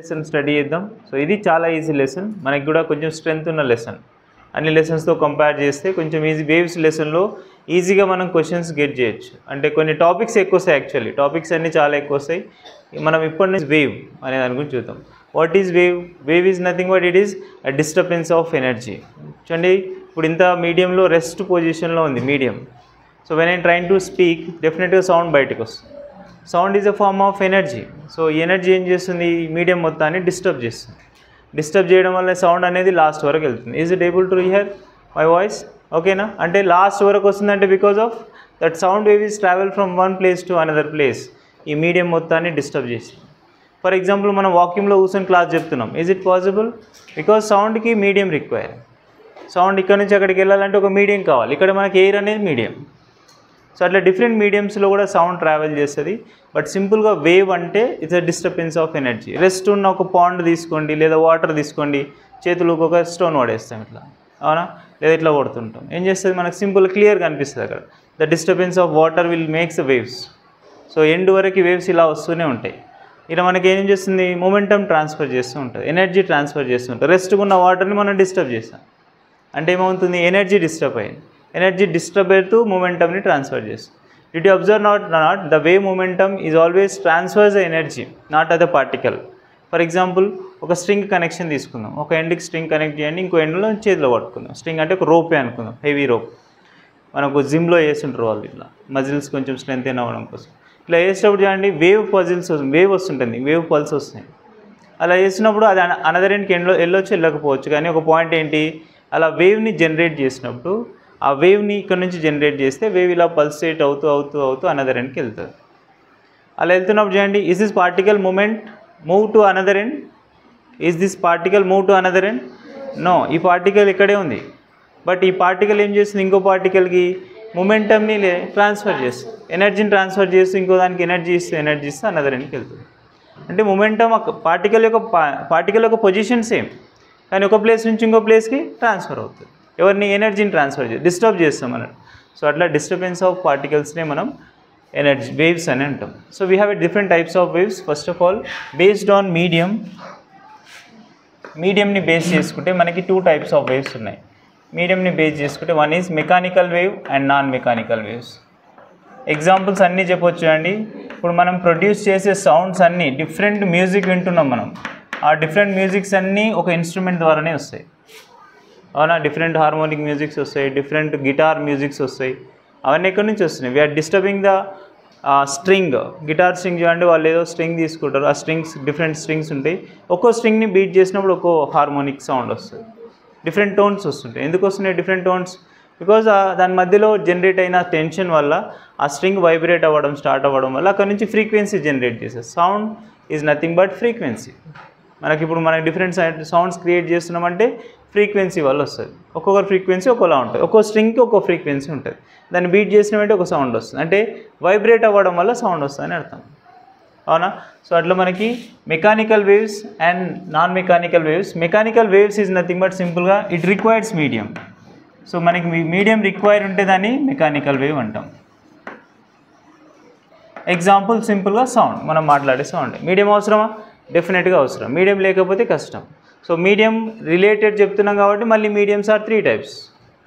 Lesson study చేద్దాం. So ఇది చాలా ఈజీ లెసన్, మనకి కూడా కొంచెం స్ట్రెంత్ ఉన్న లెసన్. అన్ని లెసన్స్తో కంపేర్ చేస్తే కొంచెం ఈజీ. వేవ్స్ లెసన్లో ఈజీగా మనం క్వశ్చన్స్ గెట్ చేయొచ్చు. అంటే కొన్ని టాపిక్స్ ఎక్కువ వస్తాయి, యాక్చువల్లీ టాపిక్స్ అన్నీ చాలా ఎక్కువ వస్తాయి. మనం ఇప్పటి నుంచి వేవ్ అనే దాని గురించి చూద్దాం. What is wave? Wave is nothing but it is a disturbance of energy. చూడండి, ఇప్పుడు ఇంత మీడియంలో రెస్ట్ పొజిషన్లో ఉంది medium. So when I train to speak, డెఫినెట్గా సౌండ్ బయటకు వస్తుంది. Sound is a form of energy. So ఈ ఎనర్జీ ఏం చేస్తుంది? ఈ మీడియం మొత్తాన్ని డిస్టర్బ్ చేస్తుంది. డిస్టర్బ్ చేయడం వల్ల సౌండ్ అనేది లాస్ట్ వరకు వెళ్తుంది. Is it able to hear my voice? ఓకేనా? అంటే లాస్ట్ వరకు వస్తుందంటే because of that sound wave is travel from one place to another place. ఈ మీడియం మొత్తాన్ని డిస్టర్బ్ చేసింది. ఫర్ ఎగ్జాంపుల్ మనం వాక్యూమ్లో కూర్చొని క్లాస్ చెప్తున్నాం. Is it possible? బికాజ్ సౌండ్కి మీడియం రిక్వైర్. సౌండ్ ఇక్కడ నుంచి అక్కడికి వెళ్ళాలంటే ఒక మీడియం కావాలి. ఇక్కడ మనకి ఎయిర్ అనేది మీడియం. సో అట్లా డిఫరెంట్ మీడియంస్లో కూడా సౌండ్ ట్రావెల్ చేస్తుంది. బట్ సింపుల్గా వేవ్ అంటే it's a disturbance of energy. Rest ఉన్న ఒక పాండ్ తీసుకోండి, లేదా వాటర్ తీసుకోండి, చేతులకు ఒక స్టోన్ పడేస్తాం ఇట్లా, అవునా? లేదా ఇట్లా కొడుతుంటాం. ఏం చేస్తుంది? మనకు సింపుల్ క్లియర్గా అనిపిస్తుంది అక్కడ. The disturbance of water will makes the waves. So end వరకు వేవ్స్ ఇలా వస్తూనే ఉంటాయి. ఇలా మనకి ఏం చేస్తుంది? మొమెంటమ్ ట్రాన్స్ఫర్ చేస్తూ ఉంటుంది, ఎనర్జీ ట్రాన్స్ఫర్ చేస్తూ ఉంటుంది. రెస్ట్గా ఉన్న వాటర్ని మనం డిస్టర్బ్ చేస్తాం అంటే ఏమవుతుంది? ఎనర్జీ డిస్టర్బ్ అయింది. ఎనర్జీ డిస్టర్బ్ అవుతూ మొమెంటమ్ని ట్రాన్స్ఫర్ చేస్తుంది. Did you observe not the way momentum is always transfers the energy, not other particle. For example ఒక స్ట్రింగ్ కనెక్షన్ తీసుకుందాం. ఒక ఎండ్కి స్ట్రింగ్ కనెక్ట్ చేయండి, ఇంకో ఎండ్లో చేతిలో పట్టుకుందాం. స్ట్రింగ్ అంటే ఒక రోపే అనుకుందాం, హెవీ రోప్. మనకు జిమ్లో వేస్తుంటారు వాళ్ళు, ఇట్లా మజిల్స్ కొంచెం స్ట్రెంత్ అయిన అవ్వడం కోసం. ఇట్లా వేసేటప్పుడు చూడండి, వేవ్ పజిల్స్ వేవ్ వస్తుంటుంది, వేవ్ పల్స్ వస్తాయి. అలా వేసినప్పుడు అది అనదర్ ఎండ్కి వెళ్ళొచ్చు, వెళ్ళకపోవచ్చు. కానీ ఒక పాయింట్ ఏంటి? అలా వేవ్ని జనరేట్ చేసినప్పుడు ఆ వేవ్ని ఇక్కడ నుంచి జనరేట్ చేస్తే వేవ్ ఇలా పల్సేట్ అవుతూ అవుతూ అవుతూ అనదర్ ఎండ్కి వెళ్తుంది. అలా వెళ్తున్నప్పుడు చూడండి, is this particle moment move to another end? Is this particle move to another end? No, ఈ పార్టికల్ ఇక్కడే ఉంది. బట్ ఈ పార్టికల్ ఏం చేస్తుంది? ఇంకో పార్టికల్కి మొమెంటమ్ని ట్రాన్స్ఫర్ చేస్తుంది, ఎనర్జీని ట్రాన్స్ఫర్ చేస్తూ ఇంకో దానికి ఎనర్జీ ఇస్తే అనదర్ ఎండ్కి వెళ్తుంది. అంటే మొమెంటమ్ పార్టికల్ యొక్క పొజిషన్ సేమ్, కానీ ఒక ప్లేస్ నుంచి ఇంకో ప్లేస్కి ట్రాన్స్ఫర్ అవుతుంది. ఎవరిని? ఎనర్జీని ట్రాన్స్ఫర్ డిస్టర్బ్ చేస్తాం అన్నట్టు. సో అట్లా డిస్టర్బెన్స్ ఆఫ్ పార్టికల్స్నే మనం ఎనర్జీ వేవ్స్ అని అంటాం. So we have a different types of waves. First of all based on మీడియంని బేస్ చేసుకుంటే మనకి 2 టైప్స్ ఆఫ్ వేవ్స్ ఉన్నాయి. మీడియంని బేస్ చేసుకుంటే one is mechanical wave and non mechanical waves. Examples అన్నీ చెప్పొచ్చు అండి. ఇప్పుడు మనం ప్రొడ్యూస్ చేసే సౌండ్స్ అన్నీ డిఫరెంట్ మ్యూజిక్ వింటున్నాం మనం. ఆ డిఫరెంట్ మ్యూజిక్స్ అన్నీ ఒక ఇన్స్ట్రుమెంట్ ద్వారానే వస్తాయి, అవునా? డిఫరెంట్ హార్మోనిక్ మ్యూజిక్స్ వస్తాయి, డిఫరెంట్ గిటార్ మ్యూజిక్స్ వస్తాయి. అవన్నీ ఎక్కడి నుంచి వస్తున్నాయి? We are disturbing the string. Guitar string చూడండి, వాళ్ళు ఏదో స్ట్రింగ్ తీసుకుంటారు. ఆ స్ట్రింగ్స్ డిఫరెంట్ స్ట్రింగ్స్ ఉంటాయి. ఒక్కో స్ట్రింగ్ని బీట్ చేసినప్పుడు ఒక్కో హార్మోనిక్ సౌండ్ వస్తుంది, డిఫరెంట్ టోన్స్ వస్తుంటాయి. ఎందుకు వస్తున్నాయి డిఫరెంట్ టోన్స్? బికాజ్ దాని మధ్యలో జనరేట్ అయిన టెన్షన్ వల్ల ఆ స్ట్రింగ్ వైబ్రేట్ అవ్వడం స్టార్ట్ అవ్వడం వల్ల అక్కడ నుంచి ఫ్రీక్వెన్సీ జనరేట్ చేస్తుంది. Sound is nothing but frequency. ఇప్పుడు మనకి డిఫరెంట్ సౌండ్స్ క్రియేట్ చేస్తున్నామంటే ఫ్రీక్వెన్సీ వల్ల వస్తుంది. ఒక్కొక్క ఫ్రీక్వెన్సీ ఒక్కోలా ఉంటుంది, ఒక్కో స్ట్రింగ్కి ఒక్కో ఫ్రీక్వెన్సీ ఉంటుంది. దాన్ని బీట్ చేసినామంటే ఒక సౌండ్ వస్తుంది, అంటే వైబ్రేట్ అవ్వడం వల్ల సౌండ్ వస్తుందని అర్థం, అవునా? సో అట్లా మనకి mechanical waves and non mechanical waves. Mechanical waves is nothing but సింపుల్గా ఇట్ రిక్వైర్స్ మీడియం. సో మనకి మీడియం రిక్వైర్ ఉంటే దాన్ని మెకానికల్ వేవ్ అంటాం. ఎగ్జాంపుల్ సింపుల్గా సౌండ్, మనం మాట్లాడే సౌండ్. మీడియం అవసరమా? డెఫినెట్గా అవసరం. మీడియం లేకపోతే కష్టం. సో మీడియం రిలేటెడ్ చెప్తున్నాం కాబట్టి మళ్ళీ మీడియంస్ ఆర్ 3 టైప్స్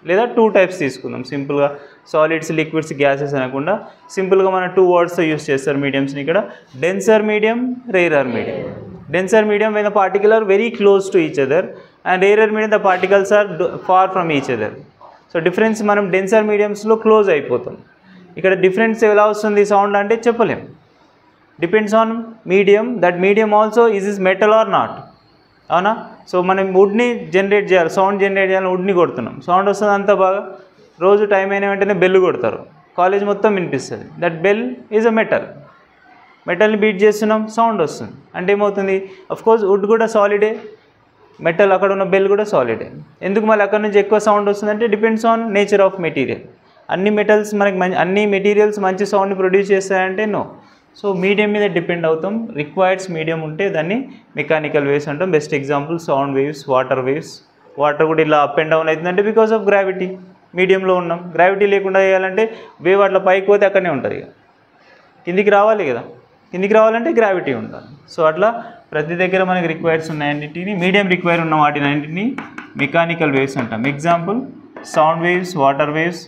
లేదా 2 టైప్స్ తీసుకుందాం. సింపుల్గా సాలిడ్స్, లిక్విడ్స్, గ్యాసెస్ అనకుండా సింపుల్గా మనం 2 వర్డ్స్తో యూస్ చేస్తారు మీడియంస్ని ఇక్కడ. Denser medium, rarer medium. Denser medium when the particle are very close to each other and rarer medium the particles are far from each other. So difference మనం denser మీడియంస్లో close అయిపోతాం. ఇక్కడ difference ఎలా వస్తుంది sound అంటే చెప్పలేం. Depends on medium. That medium also is is metal are not, అవునా? So మనం వుడ్ని generate చేయాలి, సౌండ్ జనరేట్ చేయాలని వుడ్ని కొడుతున్నాం, సౌండ్ వస్తుంది అంతా బాగా. రోజు టైం అయిన వెంటనే బెల్ కొడతారు, కాలేజ్ మొత్తం వినిపిస్తుంది. That bell is a metal. మెటల్ని బీట్ చేస్తున్నాం, సౌండ్ వస్తుంది. అంటే ఏమవుతుంది? అఫ్కోర్స్ వుడ్ కూడా సాలిడే, మెటల్ అక్కడ ఉన్న బెల్ కూడా సాలిడే. ఎందుకు మళ్ళీ అక్కడ నుంచి ఎక్కువ సౌండ్ వస్తుందంటే depends on nature of material. అన్ని మెటీరియల్స్ మంచి సౌండ్ని ప్రొడ్యూస్ చేస్తాయంటే నో. సో మీడియం మీద డిపెండ్ అవుతాం. రిక్వైర్డ్స్ మీడియం ఉంటే దాన్ని మెకానికల్ వేవ్స్ అంటాం. Best example sound waves, water waves. Water కూడా ఇలా అప్ అండ్ డౌన్ అవుతుందంటే బికాస్ ఆఫ్ గ్రావిటీ. మీడియంలో ఉన్నాం, గ్రావిటీ లేకుండా చేయాలంటే వేవ్ అట్లా పైకి పోతే అక్కడనే ఉంటుంది, ఇక కిందికి రావాలి కదా. కిందికి రావాలంటే గ్రావిటీ ఉండాలి. సో అట్లా ప్రతి దగ్గర మనకి రిక్వైర్స్ ఉన్నాయన్నిటిని, మీడియం రిక్వైర్ ఉన్న వాటిని అన్నింటినీ మెకానికల్ వేవ్స్ అంటాం. Example sound waves, water waves.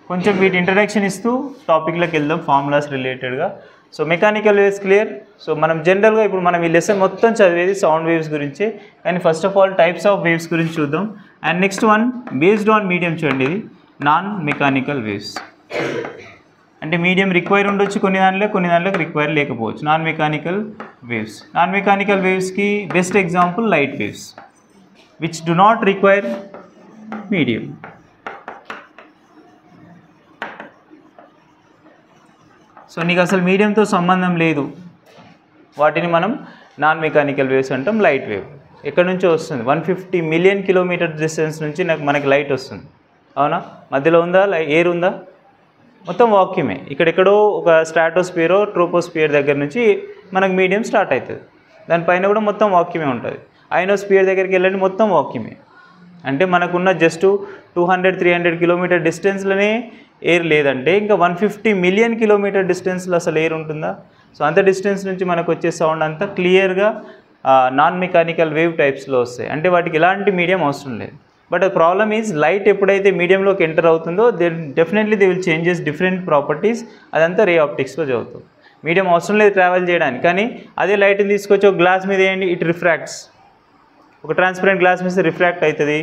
కొంచెం వీటి ఇంట్రడక్షన్ ఇస్తూ టాపిక్లోకి వెళ్దాం ఫార్ములాస్ రిలేటెడ్గా. So mechanical waves clear. So మనం జనరల్గా ఇప్పుడు మనం ఈ లెసన్ మొత్తం చదివేది సౌండ్ వేవ్స్ గురించి, కానీ first of all types of waves గురించి చూద్దాం. And next one based on medium చూడండి, ఇది నాన్ మెకానికల్ వేవ్స్. అంటే మీడియం రిక్వైర్ ఉండొచ్చు కొన్ని దాంట్లోకి రిక్వైర్ లేకపోవచ్చు. Non mechanical waves. Non mechanical వేవ్స్కి best example light waves which do not require medium. So నీకు అసలు మీడియంతో సంబంధం లేదు, వాటిని మనం నాన్ మెకానికల్ వేవ్స్ అంటాం. లైట్ వేవ్ ఎక్కడి నుంచో వస్తుంది, 150 మిలియన్ కిలోమీటర్ డిస్టెన్స్ నుంచి మనకి లైట్ వస్తుంది. అవునా? మధ్యలో ఉందా ఎయిర్ ఉందా? మొత్తం వాక్యూమే. ఇక్కడెక్కడో ఒక స్ట్రాటోస్పియర్, ట్రోపోస్పియర్ దగ్గర నుంచి మనకు మీడియం స్టార్ట్ అవుతుంది. దానిపైన కూడా మొత్తం వాక్యూమే ఉంటుంది. ఐనోస్పియర్ దగ్గరికి వెళ్ళండి, మొత్తం వాక్యూమే. అంటే మనకున్న జస్ట్ 200-300 కిలోమీటర్ డిస్టెన్స్లోనే ఎయిర్ లేదంటే ఇంకా 150 మిలియన్ కిలోమీటర్ డిస్టెన్స్లో అసలు ఎయిర్ ఉంటుందా? సో అంత డిస్టెన్స్ నుంచి మనకు వచ్చే సౌండ్ అంతా క్లియర్గా నాన్ మెకానికల్ వేవ్ టైప్స్లో వస్తాయి. అంటే వాటికి ఎలాంటి మీడియం అవసరం లేదు. బట్ ప్రాబ్లమ్ ఈజ్ లైట్ ఎప్పుడైతే మీడియంలోకి ఎంటర్ అవుతుందో definitely they will changes different properties. అదంతా రే ఆప్టిక్స్లో చదువుతుంది. మీడియం అవసరం లేదు ట్రావెల్ చేయడానికి, కానీ అదే లైట్ని తీసుకొచ్చి ఒక గ్లాస్ మీద వేయండి, ఇట్ రిఫ్రాక్ట్స్. ఒక ట్రాన్స్పరెంట్ గ్లాస్ మీద రిఫ్రాక్ట్ అవుతుంది.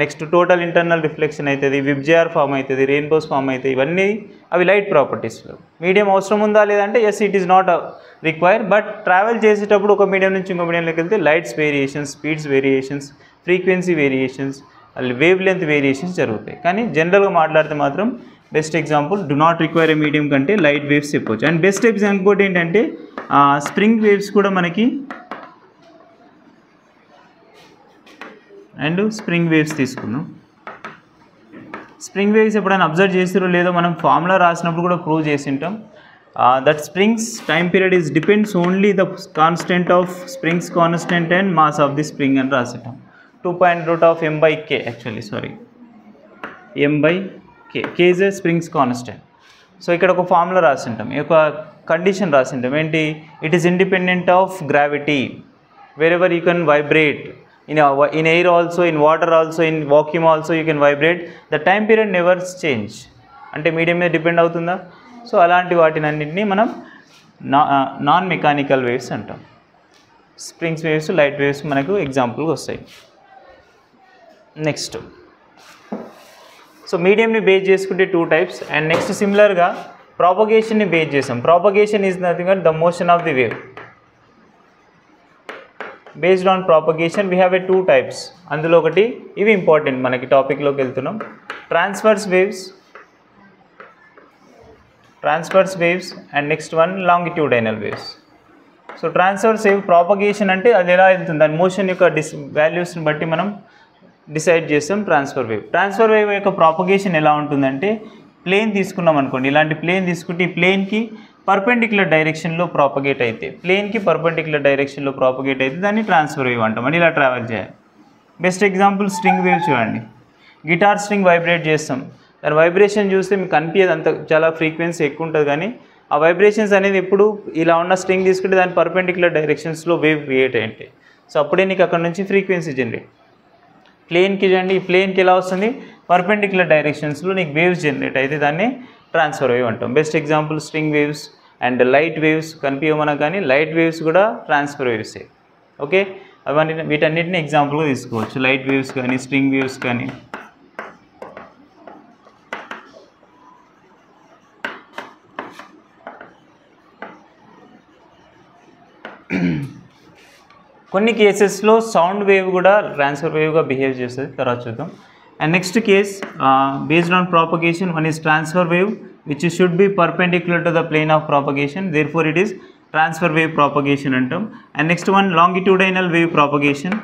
నెక్స్ట్ టోటల్ ఇంటర్నల్ రిఫ్లెక్షన్ అవుతుంది, విబ్జిఆర్ ఫామ్ అవుతుంది, రెయిన్బోస్ ఫామ్ అవుతాయి. ఇవన్నీ అవి లైట్ ప్రాపర్టీస్లో. మీడియం అవసరం ఉందా లేదంటే yes, it is not require. But travel చేసేటప్పుడు ఒక మీడియం నుంచి ఇంకో మీడియంలోకి వెళ్తే lights variations, speeds variations, frequency variations, wave length variations జరుగుతాయి. కానీ జనరల్గా మాట్లాడితే మాత్రం best example do not require a medium కంటే లైట్ వేవ్స్ చెప్పవచ్చు. అండ్ బెస్ట్ ఎగ్జాంపుల్ ఏంటంటే స్ప్రింగ్ వేవ్స్ కూడా మనకి, అండ్ స్ప్రింగ్ వేవ్స్ తీసుకుందాం. స్ప్రింగ్ వేవ్స్ ఎప్పుడైనా అబ్జర్వ్ చేసిరో లేదో మనం ఫార్ములా రాసినప్పుడు కూడా ప్రూవ్ చేసి ఉంటాం. That springs time period is depends only the constant of springs constant and mass of the spring అని రాసిటాం. 2.√ m/k actually, sorry, m/k. k is a springs constant. So ఇక్కడ ఒక ఫార్ములా రాసింటాం, ఒక కండిషన్ రాసింటాం. ఏంటి? It is independent of gravity. wherever you can vibrate, in air also, in water also, in vacuum also you can vibrate, the time period never change. అంటే medium మీద depend అవుతుందా? So అలాంటి వాటిని అన్నింటినీ మనం non mechanical waves అంటాం. Springs waves, light waves మనకు ఎగ్జాంపుల్గా వస్తాయి. నెక్స్ట్, సో మీడియంని బేస్ చేసుకుంటే 2 టైప్స్. అండ్ నెక్స్ట్ సిమిలర్గా ప్రాపగేషన్ని బేస్ చేసాం. Propagation is nothing but the motion of the wave. Based on propagation we have a 2 types. అందులో ఒకటి, ఇవి ఇంపార్టెంట్ మనకి టాపిక్లోకి వెళ్తున్నాం, transverse waves and next one longitudinal waves. So transverse wave propagation అంటే అది ఎలా వెళ్తుంది, దాని మోషన్ యొక్క వాల్యూస్ని బట్టి మనం డిసైడ్ చేస్తాం ట్రాన్స్ఫర్ వేవ్. ట్రాన్స్ఫర్ వేవ్ యొక్క ప్రాపగేషన్ ఎలా ఉంటుందంటే, ప్లేన్ తీసుకున్నాం అనుకోండి, ఇలాంటి ప్లేన్ తీసుకుంటే ఈ ప్లేన్కి పర్పెండిక్యులర్ డైరెక్షన్లో ప్రాపగేట్ అయితే, దాన్ని ట్రాన్స్ఫర్ వేవ్ అంటాం. అని ఇలా ట్రావెల్ చేయాలి. బెస్ట్ ఎగ్జాంపుల్ స్ట్రింగ్ వేవ్ చూడండి. గిటార్ స్ట్రింగ్ వైబ్రేట్ చేస్తాం, దాని వైబ్రేషన్ చూస్తే మీకు కనిపించదు, అంత చాలా ఫ్రీక్వెన్సీ ఎక్కువ ఉంటుంది. కానీ ఆ వైబ్రేషన్స్ అనేది ఎప్పుడు ఇలా ఉన్న స్ట్రింగ్ తీసుకుంటే దాని పర్పెండిక్యులర్ డైరెక్షన్స్లో వేవ్ క్రియేట్ అయ్యింటాయి. సో అప్పుడే నీకు అక్కడ నుంచి ఫ్రీక్వెన్సీ జనరేట్. ప్లేన్కి చూడండి, ఈ ప్లేన్కి ఎలా వస్తుంది, పర్పెండిక్యులర్ డైరెక్షన్స్లో నీకు వేవ్స్ జనరేట్ అయితే దాన్ని ట్రాన్స్ఫర్ వేవ్ అంటాం. Best example string waves and light waves. కనిపించమన్నా కానీ లైట్ వేవ్స్ కూడా ట్రాన్స్ఫర్ వేవ్సే. ఓకే, అవన్నీ వీటన్నిటిని ఎగ్జాంపుల్గా తీసుకోవచ్చు, లైట్ వేవ్స్ కానీ స్ట్రింగ్ వేవ్స్ కానీ. కొన్ని కేసెస్లో సౌండ్ వేవ్ కూడా ట్రాన్స్ఫర్ వేవ్గా బిహేవ్ చేస్తుంది, తర్వాత చూద్దాం. And next case based on propagation, one is transfer wave which should be perpendicular to the plane of propagation, therefore it is transfer wave propagation అంటాం. And next one longitudinal wave propagation.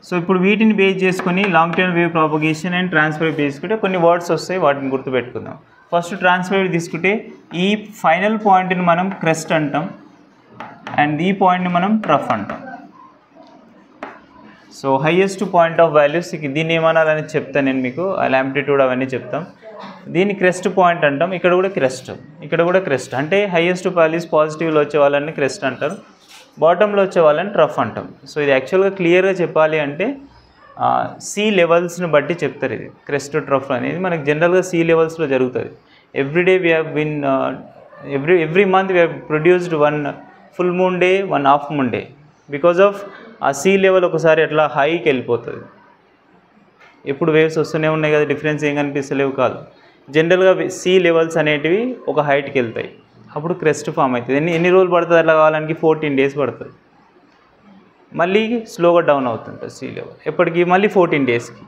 So ఇప్పుడు వీటిని base చేసుకొని longitudinal wave propagation and transfer wave చేసుకుంటే కొన్ని words వస్తాయి, వాటిని గుర్తుపెట్టుకుందాం. First transfer wave తీసుకుంటే ఈ ఫైనల్ పాయింట్ని మనం క్రెస్ట్ అంటాం, అండ్ ఈ పాయింట్ని మనం ట్రఫ్ అంటాం. So highest point of values దీన్ని ఏమనాలని చెప్తాను నేను మీకు, యాంప్లిట్యూడ్ అవన్నీ చెప్తాం. దీన్ని క్రెస్ట్ పాయింట్ అంటాం. ఇక్కడ కూడా క్రెస్ట్, ఇక్కడ కూడా క్రెస్ట్. అంటే హైయెస్ట్ వాల్యూస్ పాజిటివ్లో వచ్చే వాళ్ళని క్రెస్ట్ అంటారు, బాటంలో వచ్చే వాళ్ళని ట్రఫ్ అంటాం. సో ఇది యాక్చువల్గా క్లియర్గా చెప్పాలి అంటే సీ లెవెల్స్ని బట్టి చెప్తారు. ఇది క్రెస్ట్ ట్రఫ్ అనేది మనకి జనరల్గా సీ లెవెల్స్లో జరుగుతుంది. Everyday we have been every month we have produced 1 full moon day, 1 half moon day. Because of ఆ సీ లెవెల్ ఒకసారి అట్లా హైకి వెళ్ళిపోతుంది. ఎప్పుడు వేవ్స్ వస్తూనే ఉన్నాయి కదా, డిఫరెన్స్ ఏం కనిపిస్తలేవు కాదు. జనరల్గా సీ లెవెల్స్ అనేటివి ఒక హైట్కి వెళ్తాయి, అప్పుడు క్రెస్ట్ ఫామ్ అవుతుంది. ఎన్ని రోజులు పడుతుంది అట్లా కావాలని? 14 days పడుతుంది. మళ్ళీ స్లోగా డౌన్ అవుతుంటుంది సీ లెవెల్. ఎప్పటికీ మళ్ళీ 14 daysకి,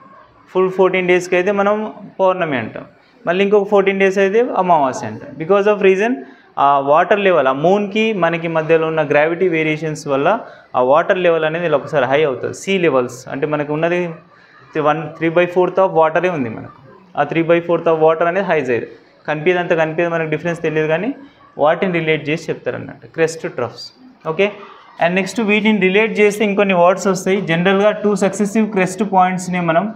ఫుల్ 14 daysకి అయితే మనం పౌర్ణమి అంటాం. మళ్ళీ ఇంకొక 14 days అయితే అమావాస్య అంటాం. బికాజ్ ఆఫ్ రీజన్ ఆ వాటర్ లెవెల్, ఆ మూన్కి మనకి మధ్యలో ఉన్న గ్రావిటీ వేరియేషన్స్ వల్ల ఆ వాటర్ లెవెల్ అనేది ఇలా ఒకసారి హై అవుతుంది. సీ లెవెల్స్ అంటే మనకు ఉన్నది 3/4 ఆఫ్ వాటరే ఉంది మనకు. ఆ 3/4 ఆఫ్ వాటర్ అనేది హైజ్ అయ్యేది. కనిపించదు, మనకు డిఫరెన్స్ తెలియదు, కానీ వాటిని రిలేట్ చేసి చెప్తారు అన్నట్టు crest troughs. Okay, and next వీటిని రిలేట్ చేస్తే ఇంకొన్ని వర్డ్స్ వస్తాయి. జనరల్గా 2 successive క్రెస్ట్ పాయింట్స్ని మనం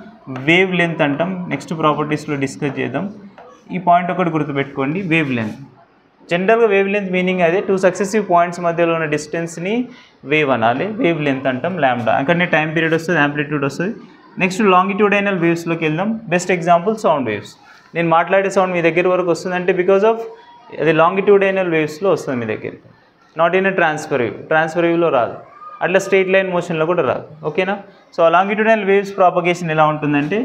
వేవ్ లెంత్ అంటాం. నెక్స్ట్ ప్రాపర్టీస్లో డిస్కస్ చేద్దాం. ఈ పాయింట్ ఒకటి గుర్తుపెట్టుకోండి, వేవ్ లెంత్. జనరల్గా వేవ్ లెంత్ మీనింగ్ అదే, 2 successive పాయింట్స్ మధ్యలో ఉన్న డిస్టెన్స్ని వేవ్ అనాలి, వేవ్ లెంత్ అంటాం, లాంబ్డా. అక్కడనే టైం పీరియడ్ వస్తుంది, యాంప్లిట్యూడ్ వస్తుంది. నెక్స్ట్ లాంగిట్యూడైనల్ వేవ్స్లోకి వెళ్దాం. Best example sound waves. నేను మాట్లాడే సౌండ్ మీ దగ్గర వరకు వస్తుందంటే బికాజ్ ఆఫ్ అది లాంగిట్యూడైనల్ వేవ్స్లో వస్తుంది మీ దగ్గరికి, not in a transfer wave. Transfer వేవ్లో రాదు, అట్లా స్ట్రైట్ లైన్ మోషన్లో కూడా రాదు. ఓకేనా? సో ఆ లాంగిట్యూడైనల్ వేవ్స్ ప్రాపగేషన్ ఎలా ఉంటుందంటే,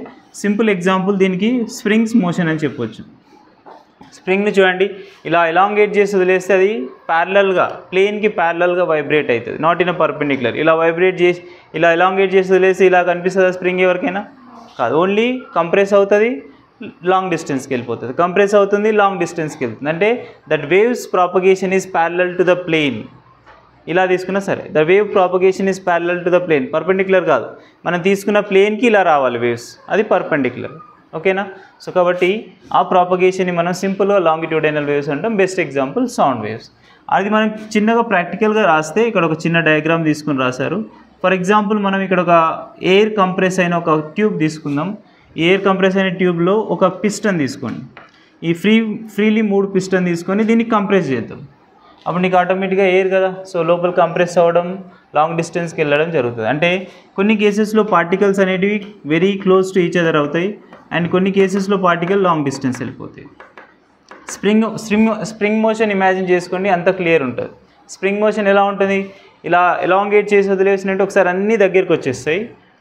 సింపుల్ ఎగ్జాంపుల్ దీనికి స్ప్రింగ్స్ మోషన్ అని చెప్పొచ్చు. స్ప్రింగ్ని చూడండి, ఇలా ఎలాంగేట్ చేసి వదిలేస్తే అది ప్యారలల్గా, ప్లేన్కి ప్యారలల్గా వైబ్రేట్ అవుతుంది, నాట్ ఇన్ అ పర్పెండిక్యులర్. ఇలా వైబ్రేట్ చేసి, ఇలా ఎలాంగేట్ చేసి వదిలేసి ఇలా కనిపిస్తుందా స్ప్రింగ్ ఎవరికైనా? కాదు. ఓన్లీ కంప్రెస్ అవుతుంది, లాంగ్ డిస్టెన్స్కి వెళ్ళిపోతుంది, కంప్రెస్ అవుతుంది, లాంగ్ డిస్టెన్స్కి వెళ్తుంది. అంటే that waves propagation is parallel to the plane. ఇలా తీసుకున్నా సరే, the wave propagation is parallel to the plane, perpendicular కాదు. మనం తీసుకున్న ప్లేన్కి ఇలా రావాలి వేవ్స్, అది పర్పెండిక్యులర్. ఓకేనా? సో కాబట్టి ఆ ప్రాపగేషన్ని మనం సింపుల్గా లాంగిట్యూడైనల్ వేవ్స్ అంటాం. Best example sound waves. అది మనం చిన్నగా ప్రాక్టికల్గా రాస్తే, ఇక్కడ ఒక చిన్న డయాగ్రామ్ తీసుకుని రాశారు. ఫర్ ఎగ్జాంపుల్ మనం ఇక్కడ ఒక ఎయిర్ కంప్రెస్ అయిన ఒక ట్యూబ్ తీసుకుందాం. ఎయిర్ కంప్రెస్ అయిన ట్యూబ్లో ఒక పిస్టన్ తీసుకోండి. ఈ ఫ్రీలీ 3 పిస్టన్ తీసుకొని దీన్ని కంప్రెస్ చేద్దాం. అప్పుడు నీకు ఆటోమేటిక్గా ఎయిర్ కదా, సో లోపల కంప్రెస్ అవ్వడం, లాంగ్ డిస్టెన్స్కి వెళ్ళడం జరుగుతుంది. అంటే కొన్ని కేసెస్లో పార్టికల్స్ అనేటివి very close to each other అవుతాయి, అండ్ కొన్ని కేసెస్లో పార్టికల్ లాంగ్ డిస్టెన్స్ వెళ్ళిపోతాయి. స్ప్రింగ్ మోషన్ ఇమాజిన్ చేసుకోండి, అంత క్లియర్ ఉంటుంది. స్ప్రింగ్ మోషన్ ఎలా ఉంటుంది? ఇలా ఎలాంగేట్ చేసి వదిలేసినట్టు ఒకసారి అన్నీ దగ్గరికి వచ్చేస్తాయి,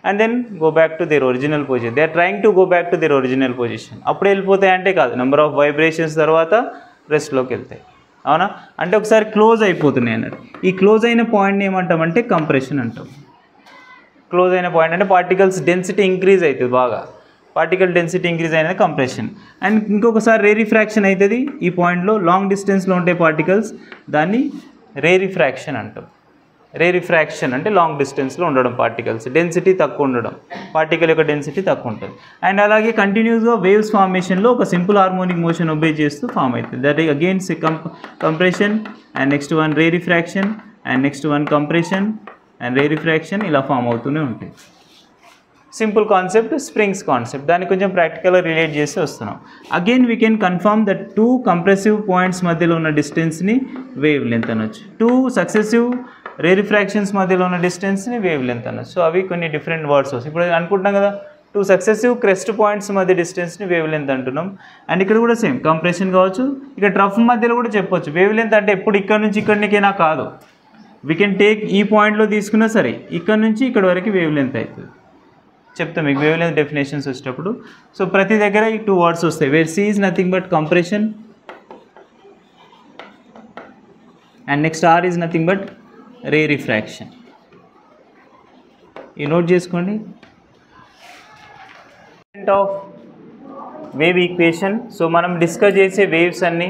and then go back to their original position. They are trying to go back to their original position. అప్పుడు వెళ్ళిపోతాయి అంటే కాదు, నెంబర్ ఆఫ్ వైబ్రేషన్స్ తర్వాత రెస్ట్లోకి వెళ్తాయి. అవునా? అంటే ఒకసారి క్లోజ్ అయిపోతున్నాయి అన్నట్టు. ఈ క్లోజ్ అయిన పాయింట్ని ఏమంటామంటే కంప్రెషన్ అంటాం. క్లోజ్ అయిన పాయింట్ అంటే పార్టికల్స్ డెన్సిటీ ఇంక్రీజ్ అవుతుంది బాగా, పార్టికల్ డెన్సిటీ ఇంక్రీజ్ అయినది కంప్రెషన్. అండ్ ఇంకొకసారి రేరిఫ్రాక్షన్ అవుతుంది ఈ పాయింట్లో. లాంగ్ డిస్టెన్స్లో ఉండే పార్టికల్స్, దాన్ని రేరిఫ్రాక్షన్ అంటాం. రేరిఫ్రాక్షన్ అంటే లాంగ్ డిస్టెన్స్లో ఉండడం, పార్టికల్స్ డెన్సిటీ తక్కువ ఉండడం, పార్టికల్ యొక్క డెన్సిటీ తక్కువ ఉంటుంది. అండ్ అలాగే కంటిన్యూస్గా వేవ్స్ ఫార్మేషన్లో ఒక సింపుల్ హార్మోనిక్ మోషన్ ఒబే చేస్తూ ఫామ్ అవుతుంది. That is again compression, and next one rarefaction, and next one compression and rarefaction, ఇలా ఫామ్ అవుతూనే ఉంటాయి. Simple concept, springs concept. దాన్ని కొంచెం ప్రాక్టికల్గా రిలేట్ చేసి వస్తున్నాం. Again we can confirm that 2 compressive points మధ్యలో ఉన్న డిస్టెన్స్ని వేవ్ లెంత్ అనొచ్చు. 2 సక్సెసివ్ రేరిఫ్రాక్షన్స్ మధ్యలో ఉన్న డిస్టెన్స్ని వేవ్ లెంత్ అనొచ్చు. సో అవి కొన్ని డిఫరెంట్ వర్డ్స్ వస్తాయి. ఇప్పుడు అనుకుంటున్నాం కదా, 2 సక్సెసివ్ క్రెస్ట్ పాయింట్స్ మధ్య డిస్టెన్స్ని వేవ్ లెంత్ అంటున్నాం. అండ్ ఇక్కడ కూడా సేమ్ కంప్రెషన్ కావచ్చు. ఇక ట్రఫ్ మధ్యలో కూడా చెప్పొచ్చు. వేవ్ లెంత్ అంటే ఎప్పుడు ఇక్కడ నుంచి ఇక్కడికైనా కాదు, వీ కెన్ టేక్ ఈ పాయింట్లో తీసుకున్నా సరే, ఇక్కడ నుంచి ఇక్కడ వరకు వేవ్ లెంత్ అవుతుంది. చెప్తాం మీకు వేవ్ లెంత్ డెఫినేషన్స్ వచ్చేటప్పుడు. సో ప్రతి దగ్గర ఈ 2 వర్డ్స్ వస్తాయి. Where C is nothing but compression, and next R is nothing but rarefaction. ఈ నోట్ చేసుకోండి. Of wave equation. సో మనం డిస్కస్ చేసే వేవ్స్ అన్నీ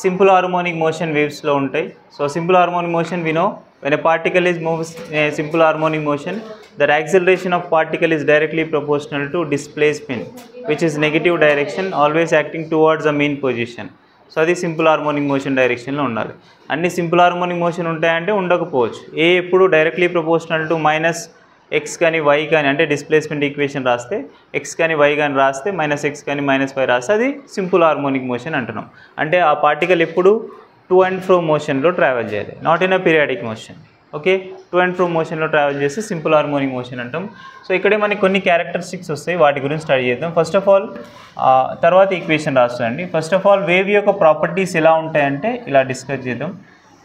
సింపుల్ హార్మోనిక్ మోషన్ వేవ్స్లో ఉంటాయి. So simple harmonic motion we know, when a particle is moves in a simple harmonic motion, the acceleration of particle is directly proportional to displacement, which is negative direction, always acting towards the mean position. So అది simple harmonic motion డైరెక్షన్లో ఉండాలి. అన్ని simple harmonic motion ఉంటాయంటే ఉండకపోవచ్చు. ఏ ఎప్పుడు directly proportional to minus X కానీ why కానీ అంటే డిస్ప్లేస్మెంట్ ఈక్వేషన్ రాస్తే ఎక్స్ కానీ వై కానీ రాస్తే -x కానీ -y రాస్తే అది సింపుల్ హార్మోనిక్ మోషన్ అంటున్నాం. అంటే ఆ పార్టికల్ ఎప్పుడు టు అండ్ ఫ్రో మోషన్లో ట్రావెల్ చేయాలి, not in a periodic motion. Okay, to and fro మోషన్లో ట్రావెల్ చేస్తే సింపుల్ హార్మోనిక్ మోషన్ అంటాం. సో ఇక్కడే మనకి కొన్ని క్యారెక్టరిస్టిక్స్ వస్తాయి, వాటి గురించి స్టడీ చేద్దాం. ఫస్ట్ ఆఫ్ ఆల్ తర్వాత ఈక్వేషన్ రాస్తాండి. ఫస్ట్ ఆఫ్ ఆల్ వేవ్ యొక్క ప్రాపర్టీస్ ఎలా ఉంటాయంటే ఇలా డిస్కస్ చేద్దాం.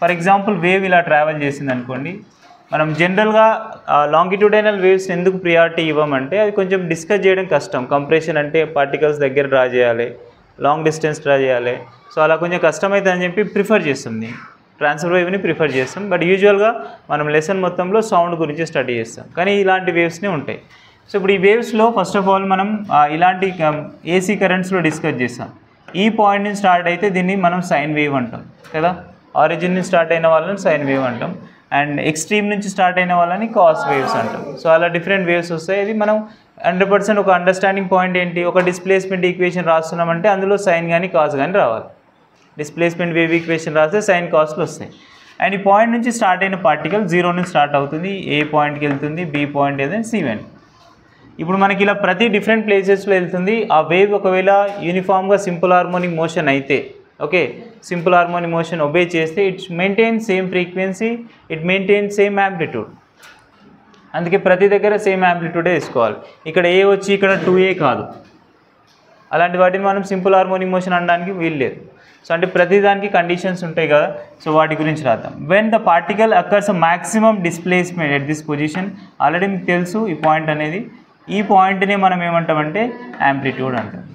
ఫర్ ఎగ్జాంపుల్ వేవ్ ఇలా ట్రావెల్ చేసింది అనుకోండి, మనం జనరల్గా లాంగిట్యూడైనల్ వేవ్స్ ఎందుకు ప్రియారిటీ ఇవ్వమంటే అది కొంచెం డిస్కస్ చేయడం కష్టం. కంప్రెషన్ అంటే పార్టికల్స్ దగ్గర డ్రా చేయాలి, లాంగ్ డిస్టెన్స్ డ్రా చేయాలి, సో అలా కొంచెం కష్టమైతే అని చెప్పి ప్రిఫర్ చేస్తుంది, ట్రాన్స్ఫర్ వేవ్ని ప్రిఫర్ చేస్తాం. బట్ యూజువల్గా మనం లెసన్ మొత్తంలో సౌండ్ గురించి స్టడీ చేస్తాం, కానీ ఇలాంటి వేవ్స్నే ఉంటాయి. సో ఇప్పుడు ఈ వేవ్స్లో ఫస్ట్ ఆఫ్ ఆల్ మనం ఇలాంటి ఏసీ కరెంట్స్లో డిస్కస్ చేస్తాం. ఈ పాయింట్ నుంచి స్టార్ట్ అయితే దీన్ని మనం సైన్ వేవ్ అంటాం కదా, ఆరిజిన్ నుంచి స్టార్ట్ అయిన వాళ్ళని సైన్ వేవ్ అంటాం, అండ్ ఎక్స్ట్రీమ్ నుంచి స్టార్ట్ అయిన వాళ్ళని కాస్ వేవ్స్ అంటాం. సో అలా డిఫరెంట్ వేవ్స్ వస్తాయి. ఇది మనం 100% ఒక అండర్స్టాండింగ్ పాయింట్ ఏంటి, ఒక డిస్ప్లేస్మెంట్ ఈక్వేషన్ రాస్తున్నామంటే అందులో సైన్ కానీ కాస్ కానీ రావాలి. డిస్ప్లేస్మెంట్ వేవ్ ఈక్వేషన్ రాస్తే సైన్ కాస్ట్లు వస్తాయి. అండ్ ఈ పాయింట్ నుంచి స్టార్ట్ అయిన పార్టికల్ 0 నుంచి స్టార్ట్ అవుతుంది, ఏ పాయింట్కి వెళ్తుంది, బి పాయింట్ ఏదైనా C1. ఇప్పుడు మనకి ఇలా ప్రతి డిఫరెంట్ ప్లేసెస్లో వెళ్తుంది. ఆ వేవ్ ఒకవేళ యూనిఫామ్గా సింపుల్ హార్మోనిక్ మోషన్ అయితే, okay, simple harmonic motion obey చేస్తే it's maintain same frequency, it maintain same amplitude. అందుకే ప్రతి దగ్గర సేమ్ యాంప్లిట్యూడే తీసుకోవాలి. ఇక్కడ ఏ వచ్చి ఇక్కడ 2A కాదు, అలాంటి వాటిని మనం సింపుల్ హార్మోనిక్ మోషన్ అనడానికి వీలు లేదు. సో అంటే ప్రతిదానికి కండిషన్స్ ఉంటాయి కదా, సో వాటి గురించి రాద్దాం. When the particle occurs maximum displacement at this position, already మీకు తెలుసు ఈ పాయింట్ అనేది, ఈ పాయింట్నే మనం ఏమంటామంటే యాంప్లిట్యూడ్ అంటాం,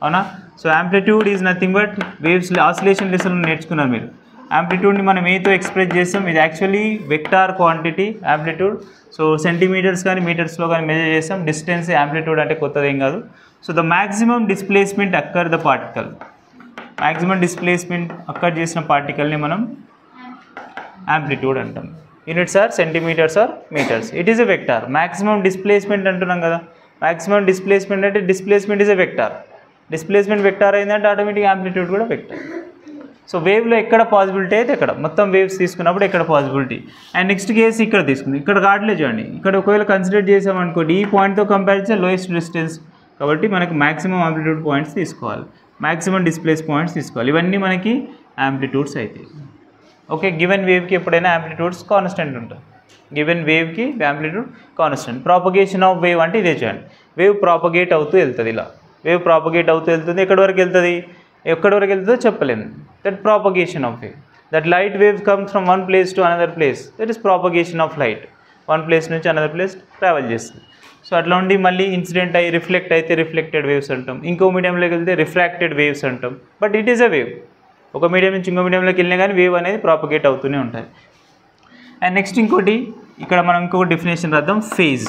అవునా. So amplitude is nothing but waves oscillation లెసన్లో నేర్చుకున్నారు మీరు. యాంప్లిట్యూడ్ని మనం ఏతో ఎక్స్ప్రెస్ చేస్తాం, ఇది actually vector quantity amplitude. So centimetres కానీ మీటర్స్లో కానీ మెజర్ చేస్తాం. డిస్టెన్స్ యాంప్లిట్యూడ్ అంటే కొత్తది ఏం కాదు. So the maximum displacement occur the particle, maximum displacement occur చేసిన పార్టికల్ని మనం యాంప్లిట్యూడ్ అంటాం. Units are centimetres or metres. It is a vector. Maximum displacement అంటున్నాం కదా, మ్యాక్సిమం డిస్ప్లేస్మెంట్ అంటే displacement is a vector. Displacement vector అయిందంటే ఆటోమేటిక్ యాంప్లిట్యూడ్ కూడా vector. So వేవ్లో ఎక్కడ పాసిబిలిటీ అయితే ఎక్కడ, మొత్తం వేవ్స్ తీసుకున్నప్పుడు ఎక్కడ పాసిబిలిటీ. అండ్ నెక్స్ట్ కేసు ఇక్కడ తీసుకుంది, ఇక్కడ కావట్లేదు చూడండి. ఇక్కడ ఒకవేళ కన్సిడర్ చేసామనుకోండి, ఈ పాయింట్తో కంపేర్ చేస్తే లోయెస్ట్ డిస్టెన్స్ కాబట్టి మనకి మ్యాక్సిమం యాంప్లిట్యూడ్ పాయింట్స్ తీసుకోవాలి, మ్యాక్సిమం డిస్ప్లేస్ పాయింట్స్ తీసుకోవాలి. ఇవన్నీ మనకి యాంప్లిట్యూడ్స్ అవుతాయి. ఓకే, గివెన్ వేవ్కి ఎప్పుడైనా యాంప్లిట్యూడ్స్ కాన్స్టెంట్ ఉంటుంది. గివెన్ వేవ్కి amplitude constant. Propagation of wave అంటే ఇదే చూడండి, వేవ్ ప్రాపగేట్ అవుతూ వెళ్తుంది. ఇలా వేవ్ ప్రాపగేట్ అవుతూ వెళ్తుంది. ఎక్కడి వరకు వెళ్తుంది, ఎక్కడి వరకు వెళ్తుందో చెప్పలేము. That propagation of wave. That light wave comes from one place to another place, that is propagation of light. One place నుంచి అనదర్ ప్లేస్ ట్రావెల్ చేస్తుంది. సో అట్లా ఉండి మళ్ళీ ఇన్సిడెంట్ అయ్యి రిఫ్లెక్ట్ అయితే రిఫ్లెక్టెడ్ వేవ్స్ అంటాం, ఇంకో మీడియంలోకి వెళ్తే రిఫ్రాక్టెడ్ వేవ్స్ అంటాం. But it is a wave. ఒక మీడియం నుంచి ఇంకో మీడియంలోకి వెళ్ళినా కానీ వేవ్ అనేది ప్రాపగేట్ అవుతూనే ఉంటుంది. అండ్ నెక్స్ట్ ఇంకోటి ఇక్కడ మనం ఇంకొక డెఫినేషన్ రాద్దాం, ఫేజ్.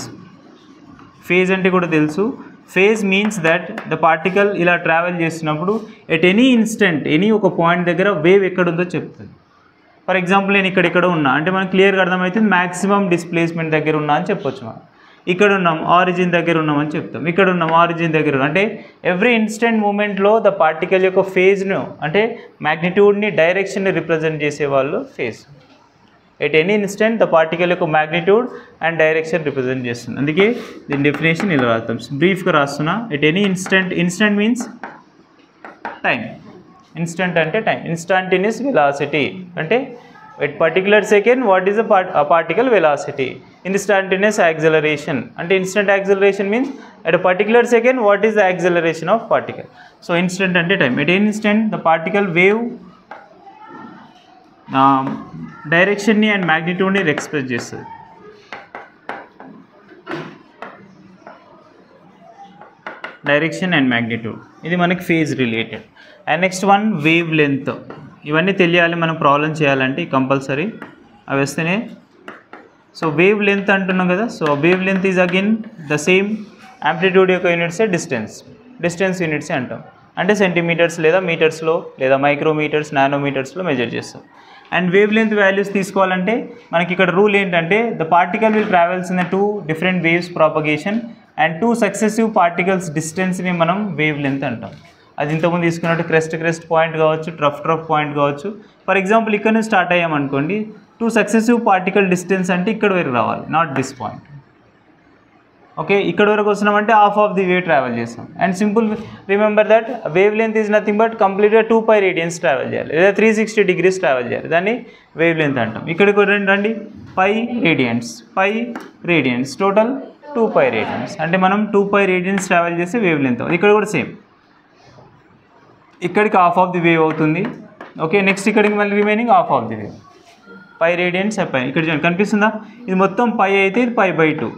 ఫేజ్ అంటే కూడా తెలుసు. Phase means that the particle ఇలా ట్రావెల్ చేస్తున్నప్పుడు ఎట్ ఎనీ ఇన్స్టెంట్ ఎనీ ఒక పాయింట్ దగ్గర వేవ్ ఎక్కడుందో చెప్తుంది. ఫర్ ఎగ్జాంపుల్ నేను ఇక్కడెక్కడ ఉన్నా అంటే మనకు క్లియర్గా అర్థమవుతుంది మ్యాక్సిమం డిస్ప్లేస్మెంట్ దగ్గర ఉన్నా అని చెప్పొచ్చు. మనం ఇక్కడ ఉన్నాం ఆరిజిన్ దగ్గర ఉన్నామని చెప్తాం, ఇక్కడ ఉన్నాం ఆరిజిన్ దగ్గర. అంటే ఎవ్రీ ఇన్స్టెంట్ మూమెంట్లో ద పార్టికల్ యొక్క ఫేజ్ను అంటే మ్యాగ్నిట్యూడ్ని డైరెక్షన్ని రిప్రజెంట్ చేసేవాళ్ళు phase. At any instant the particle యొక్క మ్యాగ్నిట్యూడ్ అండ్ డైరెక్షన్ రిప్రజెంట్ చేస్తుంది. అందుకే దీని డెఫినేషన్ ఇలా రాస్తాం, బ్రీఫ్గా రాస్తున్నా. At any instant, instant means time, instant అంటే టైం. ఇన్స్టాంటేనియస్ వెలాసిటీ అంటే at particular second what is a particle velocity. Instantaneous acceleration అంటే instant acceleration means at a particular second what is the acceleration of particle. So instant అంటే time. At any instant the particle wave direction ని and magnitude ని express చేస్తుంది. Direction and magnitude ఇది మనకి phase related. And next one wave length. ఇవన్నీ తెలియాలి మనం problem చేయాలంటే కంపల్సరీ అవి వస్తేనే. సో వేవ్ లెంత్ అంటున్నాం కదా, so wave length is again the same. Amplitude యొక్క యూనిట్సే డిస్టెన్స్ యూనిట్సే అంటాం. అంటే సెంటీమీటర్స్ లేదా మీటర్స్లో లేదా మైక్రోమీటర్స్ నానోమీటర్స్లో మెజర్ చేస్తాం. అండ్ వేవ్ లెంత్ వాల్యూస్ తీసుకోవాలంటే మనకి ఇక్కడ రూల్ ఏంటంటే the particle will travels in 2 different waves propagation and 2 successive particles డిస్టెన్స్ని మనం వేవ్ లెంత్ అంటాం. అది ఇంతకుముందు తీసుకున్నట్టు క్రెస్ట్ పాయింట్ కావచ్చు, ట్రఫ్ పాయింట్ కావచ్చు. ఫర్ ఎగ్జాంపుల్ ఇక్కడ నుంచి స్టార్ట్ అయ్యామనుకోండి, 2 సక్సెసివ్ పార్టికల్ డిస్టెన్స్ అంటే ఇక్కడ వరకు రావాలి, నాట్ దిస్ పాయింట్. ఓకే, ఇక్కడ వరకు వస్తున్నామంటే half of the wave travel చేస్తాం. And simple remember that wave length is nothing but కంప్లీట్గా 2π రేడియన్స్ ట్రావెల్ చేయాలి, లేదా 360 degrees ట్రావెల్ చేయాలి, దాన్ని వేవ్ లెంత్ అంటాం. ఇక్కడికి రండి, π రేడియన్స్ టోటల్ 2π రేడియన్స్, అంటే మనం 2π రేడియన్స్ ట్రావెల్ చేస్తే వేవ్ లెంత్. ఇక్కడ కూడా సేమ్, ఇక్కడికి హాఫ్ ఆఫ్ ది వేవ్ అవుతుంది. ఓకే, నెక్స్ట్ ఇక్కడికి మళ్ళీ remaining half of the wave, π radians pi. ఇక్కడ చూడండి కనిపిస్తుందా, ఇది మొత్తం π అయితే ఇది π/2,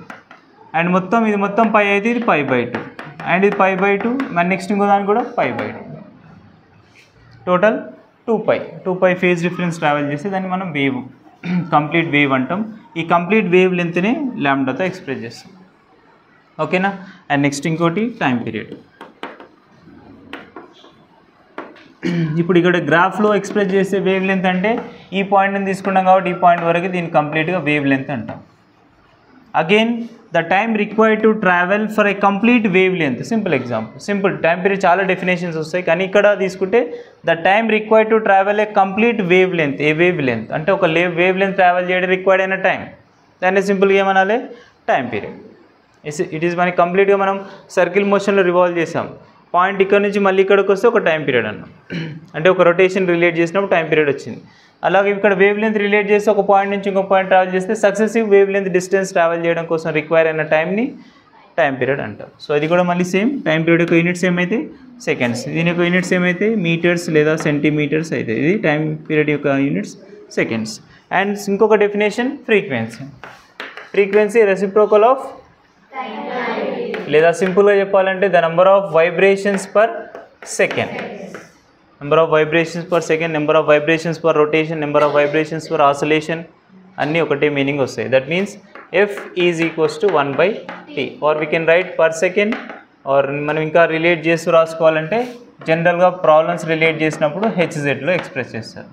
అండ్ మొత్తం ఇది మొత్తం π అయితే ఇది π/2, అండ్ ఇది π/2, మరి నెక్స్ట్ ఇంకో దానికి కూడా π/2, టోటల్ 2π ఫేజ్ డిఫరెన్స్ ట్రావెల్ చేస్తే దాన్ని మనం వేవ్, కంప్లీట్ వేవ్ అంటాం. ఈ కంప్లీట్ వేవ్ లెంత్ని లాంబ్డాతో ఎక్స్ప్రెస్ చేస్తాం. ఓకేనా, అండ్ నెక్స్ట్ ఇంకోటి టైం పీరియడ్. ఇప్పుడు ఇక్కడ గ్రాఫ్లో ఎక్స్ప్రెస్ చేసే వేవ్ లెంత్ అంటే ఈ పాయింట్ని తీసుకున్నాం కాబట్టి ఈ పాయింట్ వరకు దీన్ని కంప్లీట్గా వేవ్ లెంత్ అంటాం. Again the time required to travel for a complete wave length, simple example, simple time period చాలా డెఫినేషన్స్ వస్తాయి, కానీ ఇక్కడ తీసుకుంటే the time required to travel A complete wave length, A wave length అంటే ఒక wave length travel చేయడం required అయిన time, దాన్ని సింపుల్గా ఏమనాలి, టైం పీరియడ్. ఇట్ ఈస్ మనకి కంప్లీట్గా మనం సర్కిల్ మోషన్లో రివాల్వ్ చేసాం, పాయింట్ ఇక్కడ నుంచి మళ్ళీ ఇక్కడికి వస్తే ఒక టైం పీరియడ్ అన్నాం, అంటే ఒక రొటేషన్ రిలేట్ చేసినప్పుడు టైం పీరియడ్ వచ్చింది. అలాగే ఇక్కడ వేవ్ లెంత్ రిలేట్ చేస్తే ఒక పాయింట్ నుంచి ఇంకో పాయింట్ ట్రావెల్ చేస్తే successive wave length distance travel చేయడం కోసం రిక్వైర్ అయిన టైంని టైం పీరియడ్ అంటారు. సో అది కూడా మళ్ళీ సేమ్, టైం పీరియడ్ యొక్క యూనిట్స్ ఏమైతే సెకండ్స్, దీని యొక్క యూనిట్స్ ఏమైతే మీటర్స్ లేదా సెంటీమీటర్స్ అయితే, ఇది టైం పీరియడ్ యొక్క యూనిట్స్ సెకండ్స్. అండ్ ఇంకొక డెఫినేషన్ ఫ్రీక్వెన్సీ రెసిప్రోకల్ ఆఫ్, లేదా సింపుల్గా చెప్పాలంటే the number of vibrations per second, number of vibrations per second, number of vibrations per rotation, number of vibrations per oscillation, అన్నీ ఒకటే meaning వస్తాయి. That means F is equals to 1/T, or we can right per second, are మనం ఇంకా relate చేస్తూ రాసుకోవాలంటే జనరల్గా problems relate చేసినప్పుడు HZలో express చేస్తారు.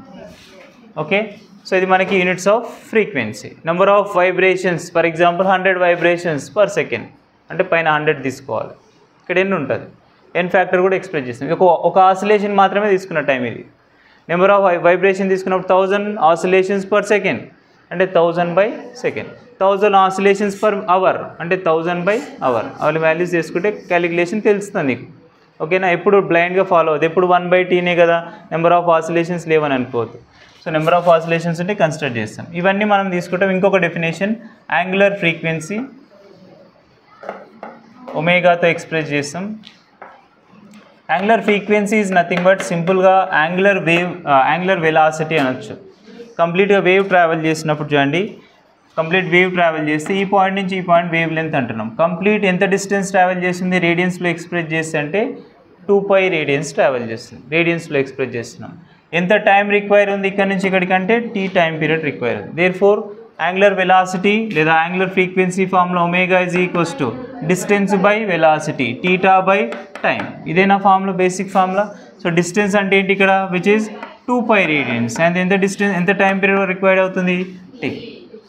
Okay, so ఇది మనకి units off frequency. Number of vibrations, for example 100 vibrations per second అంటే పైన 100 తీసుకోవాలి, ఇక్కడ ఎన్ని ఉంటుంది, ఎన్ ఫ్యాక్టర్ కూడా ఎక్స్ప్రెస్ చేస్తాం. ఒక ఆసిలేషన్ మాత్రమే తీసుకున్న టైం ఇది. నెంబర్ ఆఫ్ వైబ్రేషన్ తీసుకున్నప్పుడు 1000 ఆసిలేషన్స్ పర్ సెకండ్ అంటే 1000/సెకండ్, 1000 ఆసిలేషన్స్ పర్ అవర్ అంటే 1000/అవర్. వాళ్ళ వాల్యూస్ చేసుకుంటే క్యాలిక్యులేషన్ తెలుస్తుంది నీకు. ఓకేనా, ఎప్పుడు బ్లైండ్గా ఫాలో అవుతుంది, ఎప్పుడు 1/Tనే కదా, నెంబర్ ఆఫ్ ఆసిలేషన్స్ లేవని అనుకోవద్దు. సో నెంబర్ ఆఫ్ ఆసిలేషన్స్ ఉంటే కన్సిడర్ చేస్తాం. ఇవన్నీ మనం తీసుకుంటాం. ఇంకొక డెఫినేషన్ యాంగులర్ ఫ్రీక్వెన్సీ, ఒమేగాతో ఎక్స్ప్రెస్ చేస్తాం. Angular frequency is nothing but సింపుల్గా యాంగులర్ వెలాసిటీ అనొచ్చు. కంప్లీట్గా వేవ్ ట్రావెల్ చేసినప్పుడు చూడండి, కంప్లీట్ వేవ్ ట్రావెల్ చేస్తే ఈ పాయింట్ నుంచి ఈ పాయింట్ వేవ్ లెంత్ అంటున్నాం. కంప్లీట్ ఎంత డిస్టెన్స్ ట్రావెల్ చేస్తుంది రేడియన్స్లో ఎక్స్ప్రెస్ చేస్తే అంటే 2π రేడియన్స్ ట్రావెల్ చేస్తుంది, రేడియన్స్లో ఎక్స్ప్రెస్ చేస్తున్నాం. ఎంత టైం రిక్వైర్ ఉంది ఇక్కడ నుంచి ఇక్కడికి అంటే T టైం పీరియడ్ రిక్వైర్ ఉంది. దేర్ఫోర్ యాంగులర్ వెలాసిటీ లేదా angular frequency formula omega is equals to distance by velocity, theta by time. ఇదేనా formula, basic formula. So distance అంటే ఏంటి ఇక్కడ, విచ్ ఈజ్ 2π రేడియన్స్, అండ్ ఎంత డిస్టెన్స్, ఎంత టైం పీరియడ్ రిక్వైర్డ్ అవుతుంది, T.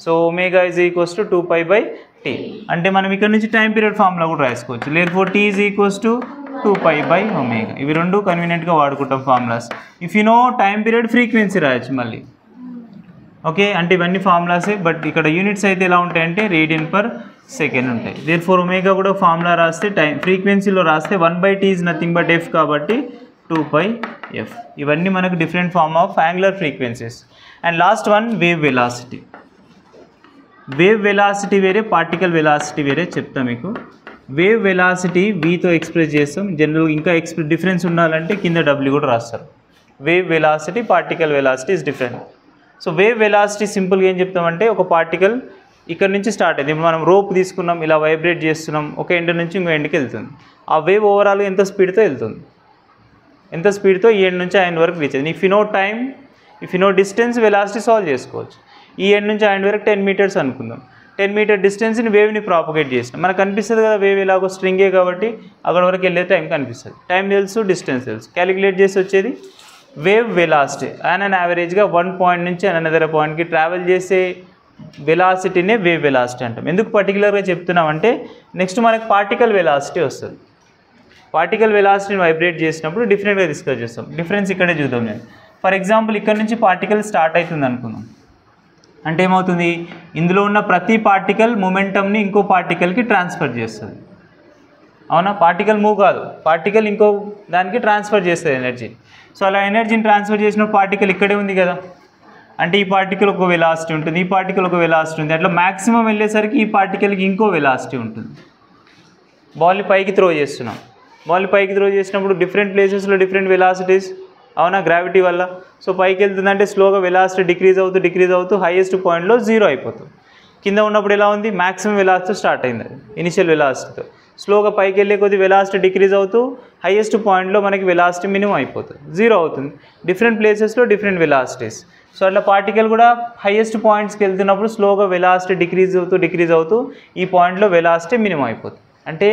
So omega is equals to 2π/T. అంటే మనం ఇక్కడ నుంచి టైం పీరియడ్ ఫార్ములా కూడా రాసుకోవచ్చు. Therefore T is equals to 2π/ఒమేగా. ఇవి రెండు కన్వీనియంట్గా వాడుకుంటాం formulas. If you know time period frequency రాయొచ్చు మళ్ళీ. ఓకే, అంటే ఇవన్నీ ఫార్ములాసే, బట్ ఇక్కడ యూనిట్స్ అయితే ఎలా ఉంటాయంటే రేడియన్ పర్ సెకండ్ ఉంటాయి. దేర్ఫోర్ ఒమేగా కూడా ఫార్ములా రాస్తే టైం ఫ్రీక్వెన్సీలో రాస్తే 1/T is nothing but F కాబట్టి 2πF. ఇవన్నీ మనకు different form of angular frequencies. And last one wave velocity. Wave velocity వేరే, పార్టికల్ వెలాసిటీ వేరే చెప్తా మీకు. వేవ్ వెలాసిటీ Vతో ఎక్స్ప్రెస్ చేస్తాం. జనరల్ ఇంకా డిఫరెన్స్ ఉండాలంటే కింద W కూడా రాస్తారు. Wave velocity, particle velocity is different. So wave velocity సింపుల్గా ఏం చెప్తామంటే ఒక పార్టికల్ ఇక్కడ నుంచి స్టార్ట్ అయింది. ఇప్పుడు మనం రోప్ తీసుకున్నాం, ఇలా వైబ్రేట్ చేస్తున్నాం, ఒక ఎండ్ నుంచి ఇంకో ఎండ్కి వెళ్తుంది. ఆ వేవ్ ఓవరాల్గా ఎంత స్పీడ్తో వెళ్తుంది, ఎంత స్పీడ్తో ఈ ఎండ్ నుంచి ఆ ఎండ్ వరకు రీచ్ అయింది. If you know time, if you no distance, velocity solve చేసుకోవచ్చు. ఈ ఎండ్ నుంచి ఆ ఎండ్ వరకు 10 meters అనుకుందాం. 10 meter డిస్టెన్స్ని వేవ్ని ప్రాపగేట్ చేసినాం. మనకు కనిపిస్తుంది కదా వేవ్ ఎలాగో స్ట్రింగే కాబట్టి అక్కడ వరకు వెళ్ళే టైం కనిపిస్తుంది. టైం తెలుసు, డిస్టెన్స్ తెలుసు, క్యాలిక్యులేట్ చేసి వచ్చేది వేవ్ వెలాసిటీ. అండ్ యావరేజ్గా 1 point నుంచి అనదర్ పాయింట్కి ట్రావెల్ చేసే వెలాసిటీనే వేవ్ వెలాసిటీ అంటాం. ఎందుకు పర్టికులర్గా చెప్తున్నామంటే నెక్స్ట్ మనకి పార్టికల్ వెలాసిటీ వస్తుంది. పార్టికల్ వెలాసిటీని వైబ్రేట్ చేసినప్పుడు డిఫరెంట్గా డిస్కస్ చేస్తాం. డిఫరెన్స్ ఇక్కడే చూద్దాం. నేను ఫర్ ఎగ్జాంపుల్ ఇక్కడ నుంచి పార్టికల్ స్టార్ట్ అవుతుంది అనుకుందాం. అంటే ఏమవుతుంది, ఇందులో ఉన్న ప్రతి పార్టికల్ మొమెంటమ్ని ఇంకో పార్టికల్కి ట్రాన్స్ఫర్ చేస్తుంది. అవునా, పార్టికల్ మూవ్ కాదు, పార్టికల్ ఇంకో దానికి ట్రాన్స్ఫర్ చేస్తుంది ఎనర్జీ. సో అలా ఎనర్జీని ట్రాన్స్ఫర్ చేసిన పార్టికల్ ఇక్కడే ఉంది కదా, అంటే ఈ పార్టికల్ ఒక వెలాసిటీ ఉంటుంది, ఈ పార్టికల్ ఒక వెలాసిటీ ఉంది. అట్లా మ్యాక్సిమం వెళ్ళేసరికి ఈ పార్టికల్కి ఇంకో వెలాసిటీ ఉంటుంది. బాల్ని పైకి త్రో చేస్తున్నాం, బాల్ని పైకి త్రో చేసినప్పుడు డిఫరెంట్ ప్లేసెస్లో డిఫరెంట్ వెలాసిటీస్, అవునా, గ్రావిటీ వల్ల. సో పైకి వెళ్తుందంటే స్లోగా వెలాసిటీ డిక్రీజ్ అవుతూ హైయెస్ట్ పాయింట్లో 0 అయిపోతుంది. కింద ఉన్నప్పుడు ఎలా ఉంది, మ్యాక్సిమం వెలాసిటీ స్టార్ట్ అయింది ఇనిషియల్ వెలాసిటీతో. స్లోగా పైకి వెళ్ళే కొద్ది వెలాసిటీ డిక్రీజ్ అవుతూ హైయెస్ట్ పాయింట్లో మనకి వెలాసిటీ మినిమం అయిపోతుంది, 0 అవుతుంది. డిఫరెంట్ ప్లేసెస్లో డిఫరెంట్ వెలాసిటీస్. సో అట్లా పార్టికల్ కూడా హైయెస్ట్ పాయింట్స్కి వెళ్తున్నప్పుడు స్లోగా వెలాసిటీ డిక్రీజ్ అవుతూ ఈ పాయింట్లో వెలాసిటీ మినిమం అయిపోతుంది. అంటే